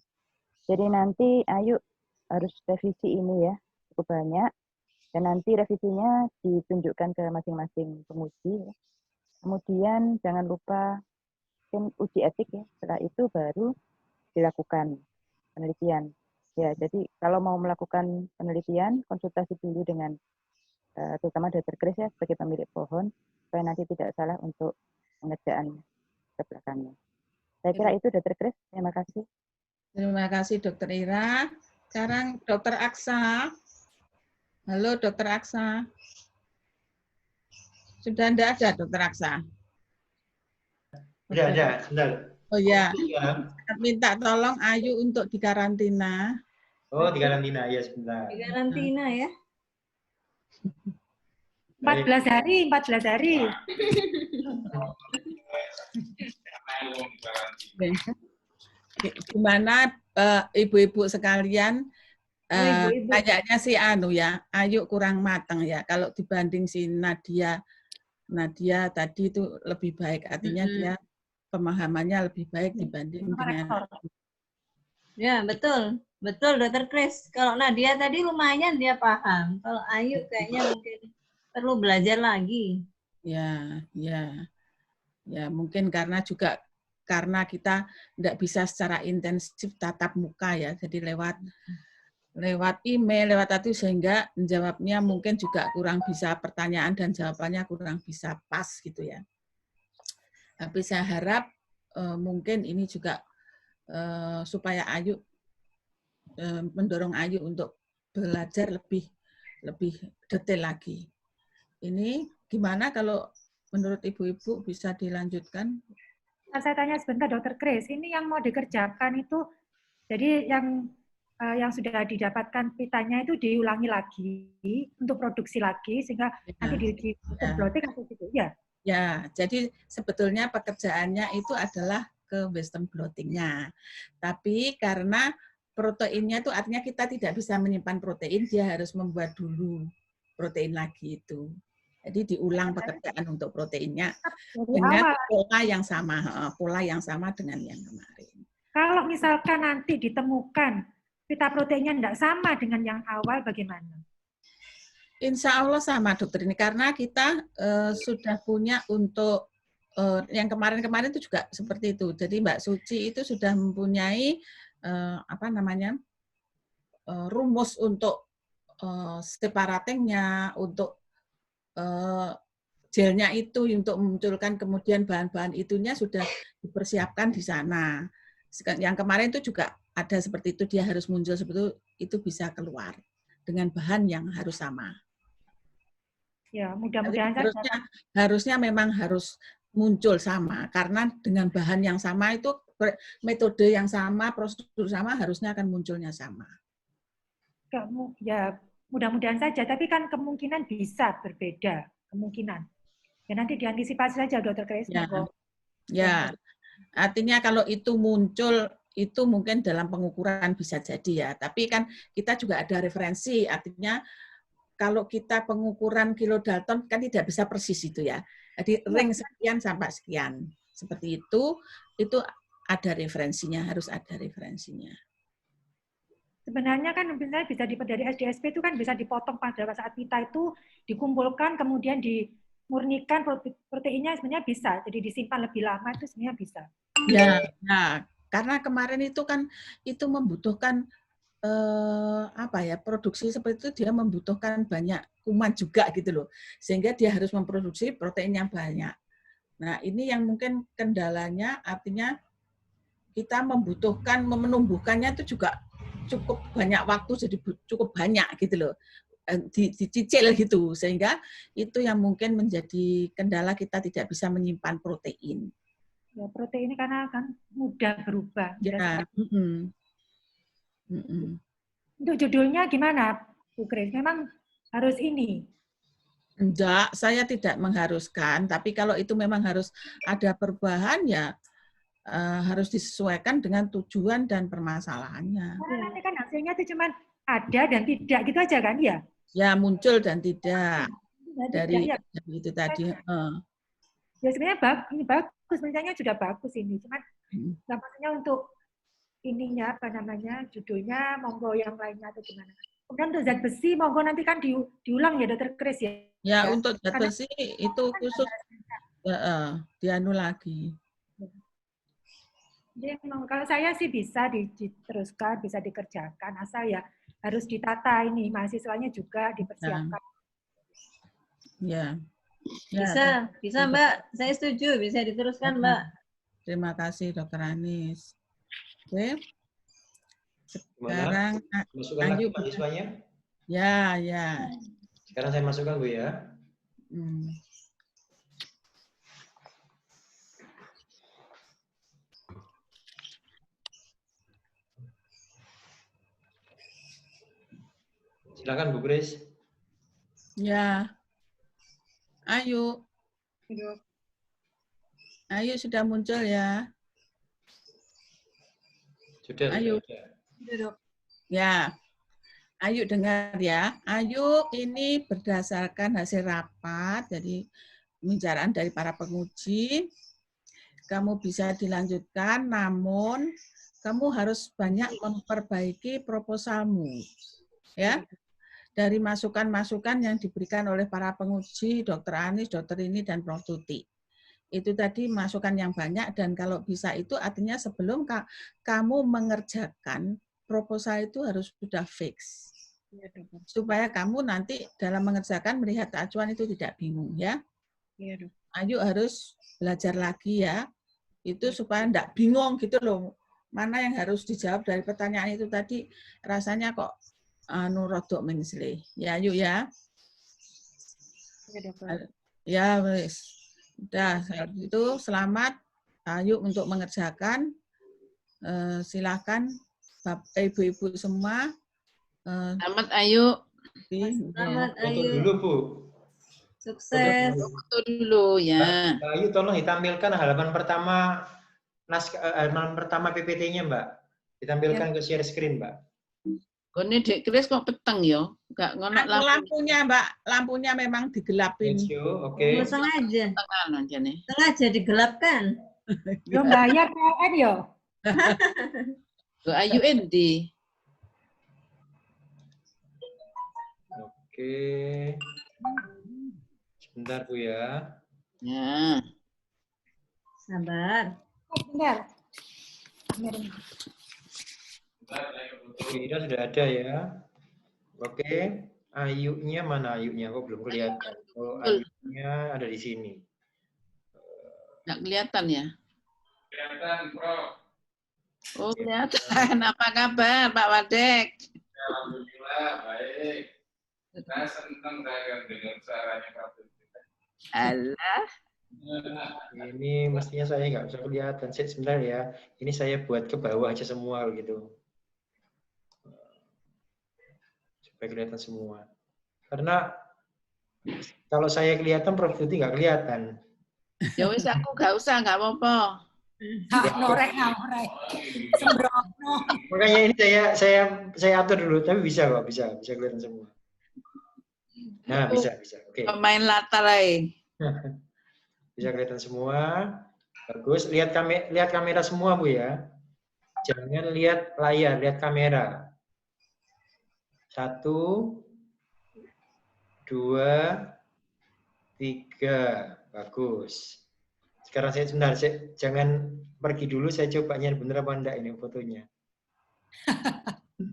Jadi nanti Ayu harus revisi ini ya, cukup banyak. Dan nanti revisinya ditunjukkan ke masing-masing penguji. Kemudian jangan lupa uji etik ya. Setelah itu baru dilakukan penelitian. Ya, jadi kalau mau melakukan penelitian, konsultasi dulu dengan terutama Dr. Chris ya sebagai pemilik pohon, supaya nanti tidak salah untuk pengerjaan ke belakangnya. Saya kira itu Dr. Chris, terima kasih. Terima kasih Dr. Ira. Sekarang Dr. Aksa. Halo Dr. Aksa. Sudah tidak ada Dr. Aksa? Ya, sebentar. Oh ya, Ya. minta tolong Ayu untuk dikarantina. Oh, di karantina, ya sebentar. Di karantina ya. 14 hari, 14 hari. Gimana ibu-ibu sekalian, Ibu-ibu. kayaknya si Anu ya, Ayu kurang matang ya. Kalau dibanding si Nadia tadi itu lebih baik, artinya dia pemahamannya lebih baik dibanding dengan. Ya, betul. Betul, Dr. Chris. Kalau Nadia tadi lumayan dia paham. Kalau Ayu kayaknya mungkin perlu belajar lagi. Ya, mungkin karena kita tidak bisa secara intensif tatap muka ya, jadi lewat email, lewat itu sehingga menjawabnya mungkin juga kurang bisa, pertanyaan dan jawabannya kurang bisa pas gitu ya. Tapi saya harap mungkin ini juga supaya Ayu mendorong Ayu untuk belajar lebih detail lagi. Ini gimana kalau menurut ibu-ibu bisa dilanjutkan? Saya tanya sebentar, Dr. Chris, ini yang mau dikerjakan itu, jadi yang sudah didapatkan pitanya itu diulangi lagi untuk produksi lagi sehingga nanti di blotting atau gitu ya? Ya, jadi sebetulnya pekerjaannya itu adalah ke western blottingnya. Tapi karena proteinnya itu artinya kita tidak bisa menyimpan protein, dia harus membuat dulu protein lagi itu. Jadi diulang pekerjaan untuk proteinnya dengan pola yang sama dengan yang kemarin. Kalau misalkan nanti ditemukan pita proteinnya tidak sama dengan yang awal, bagaimana? Insya Allah sama dokter ini, karena kita sudah punya untuk yang kemarin-kemarin itu juga seperti itu. Jadi Mbak Suci itu sudah mempunyai rumus untuk separatingnya, untuk gelnya itu, untuk memunculkan kemudian bahan-bahan itunya sudah dipersiapkan di sana. Yang kemarin itu juga ada seperti itu, dia harus muncul seperti itu bisa keluar dengan bahan yang harus sama. Ya, mudah-mudahan harusnya memang harus muncul sama, karena dengan bahan yang sama itu metode yang sama, prosedur sama, harusnya akan munculnya sama. Ya, mudah-mudahan saja, tapi kan kemungkinan bisa berbeda, kemungkinan. Ya nanti diantisipasi saja, Dr. Chris. Ya, artinya kalau itu muncul, itu mungkin dalam pengukuran bisa jadi ya, tapi kan kita juga ada referensi, artinya kalau kita pengukuran kilodalton kan tidak bisa persis itu ya. Jadi ring sekian sampai sekian. Seperti itu ada referensinya, harus ada referensinya. Sebenarnya kan bisa dari SDSP itu kan bisa dipotong pada saat pita itu dikumpulkan kemudian dimurnikan proteinnya sebenarnya bisa. Jadi disimpan lebih lama itu sebenarnya bisa. Ya, nah, karena kemarin itu kan itu membutuhkan produksi seperti itu, dia membutuhkan banyak kuman juga gitu loh, sehingga dia harus memproduksi protein yang banyak. Nah ini yang mungkin kendalanya, artinya kita membutuhkan menumbuhkannya itu juga cukup banyak waktu, jadi cukup banyak gitu loh, dicicil gitu, sehingga itu yang mungkin menjadi kendala, kita tidak bisa menyimpan protein. Ya, protein ini karena kan mudah berubah. Ya. Untuk judulnya gimana, Bu Grace? Memang harus ini? Enggak, saya tidak mengharuskan. Tapi kalau itu memang harus ada perubahan, ya harus disesuaikan dengan tujuan dan permasalahannya. Karena nanti kan hasilnya itu cuma ada dan tidak gitu aja kan, ya? Ya, muncul dan tidak. Dari itu tadi. Ya sebenarnya ini bagus, misalnya sudah bagus ini. Cuman maksudnya untuk ininya apa namanya, judulnya monggo yang lainnya atau gimana. Kemudian untuk zat besi monggo nanti kan diulang ya Dokter Kris ya. Ya, untuk zat Karena besi itu khusus dianu lagi. jadi kalau saya sih bisa diteruskan, bisa dikerjakan, asal ya harus ditata ini, mahasiswanya juga dipersiapkan. Ya. Bisa Mbak, saya setuju, bisa diteruskan Mbak. Terima kasih Dokter Anis. Oke. Gimana? Sekarang Masukkan lagi mahasiswanya? Ya. Sekarang saya masukkan Bu ya. Silakan Bu Kris. Ya. Ayu sudah muncul ya. Sudah. Ayu. Ya. Ayu dengar ya. Ayu ini berdasarkan hasil rapat, jadi pembicaraan dari para penguji. Kamu bisa dilanjutkan, namun kamu harus banyak memperbaiki proposalmu. Ya. Dari masukan-masukan yang diberikan oleh para penguji, Dr. Anis, Dr. ini, dan Prof. Tuti. Itu tadi masukan yang banyak, dan kalau bisa itu artinya sebelum kamu mengerjakan, proposal itu harus sudah fix. Supaya kamu nanti dalam mengerjakan melihat acuan itu tidak bingung ya. Ayu harus belajar lagi ya. Itu supaya tidak bingung gitu loh. Mana yang harus dijawab dari pertanyaan itu tadi, rasanya kok rodok mengsle. Ya, Ayu ya. Ya, wis. Udah, itu selamat Ayu untuk mengerjakan. Silakan ibu-ibu semua. Selamat Ayu. Selamat Foto Ayu. dulu Bu. Sukses. Foto dulu ya. Mbak Ayu tolong ditampilkan halaman pertama PPT-nya Mbak. Ditampilkan ke share screen Mbak. Ini Dek Kris kok peteng yo? Enggak ngono lampunya Mbak, lampunya memang digelapin. Oke. Sengaja. Sengaja digelapkan. Yo bayar PLN yo. Ayu Endi. Oke. Sebentar Bu ya. Ya. Sabar. Bentar. Kira sudah ada ya. Oke. Ayunya mana Ayunya? Kok belum kelihatan? Oh, Ayunya ada di sini. Nggak kelihatan ya? Kelihatan, Prof. Oh, kelihatan. Apa kabar, Pak Wadek? Alhamdulillah, baik. Saya senang saya dengar suaranya Prof. Alah. Ini mestinya saya nggak bisa kelihatan. Sebentar ya. Ini saya buat ke bawah aja semua gitu. Supaya kelihatan semua. Karena kalau saya kelihatan, Prof. Tuti nggak kelihatan. Ya wis aku nggak usah, nggak apa-apa. Norek. Sembrono. Makanya ini saya atur dulu, tapi bisa kok, bisa kelihatan semua. Nah, bisa. Oke. Pemain latar aja. Bisa kelihatan semua. Bagus. Lihat kamera semua, Bu ya. Jangan lihat layar, lihat kamera. 1, 2, 3. Bagus. Sekarang sebentar, jangan pergi dulu, saya coba bener apa enggak ini fotonya.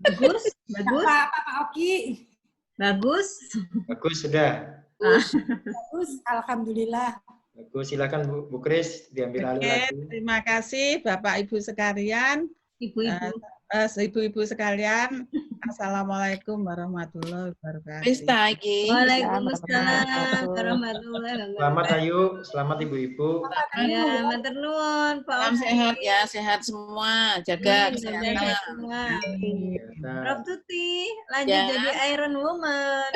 Bagus. Pak Oki. Bagus. Bagus, sudah. Bagus, alhamdulillah. Bagus, silakan Bu Kris diambil alih lagi. Terima kasih Bapak Ibu sekalian. Ibu-ibu sekalian, Assalamualaikum warahmatullahi wabarakatuh. Waalaikumsalam warahmatullahi wabarakatuh. Selamat Ayu, selamat ibu-ibu. Ya, matur nuwun, Pak. Salam sehat ya, sehat semua. Jaga kesehatan. Prof. Tuti, lanjut jadi Iron Woman.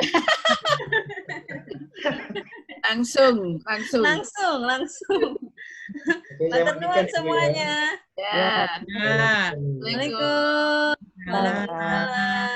Langsung. Matur nuwun semuanya. Ya. Assalamualaikum. Waalaikumsalam.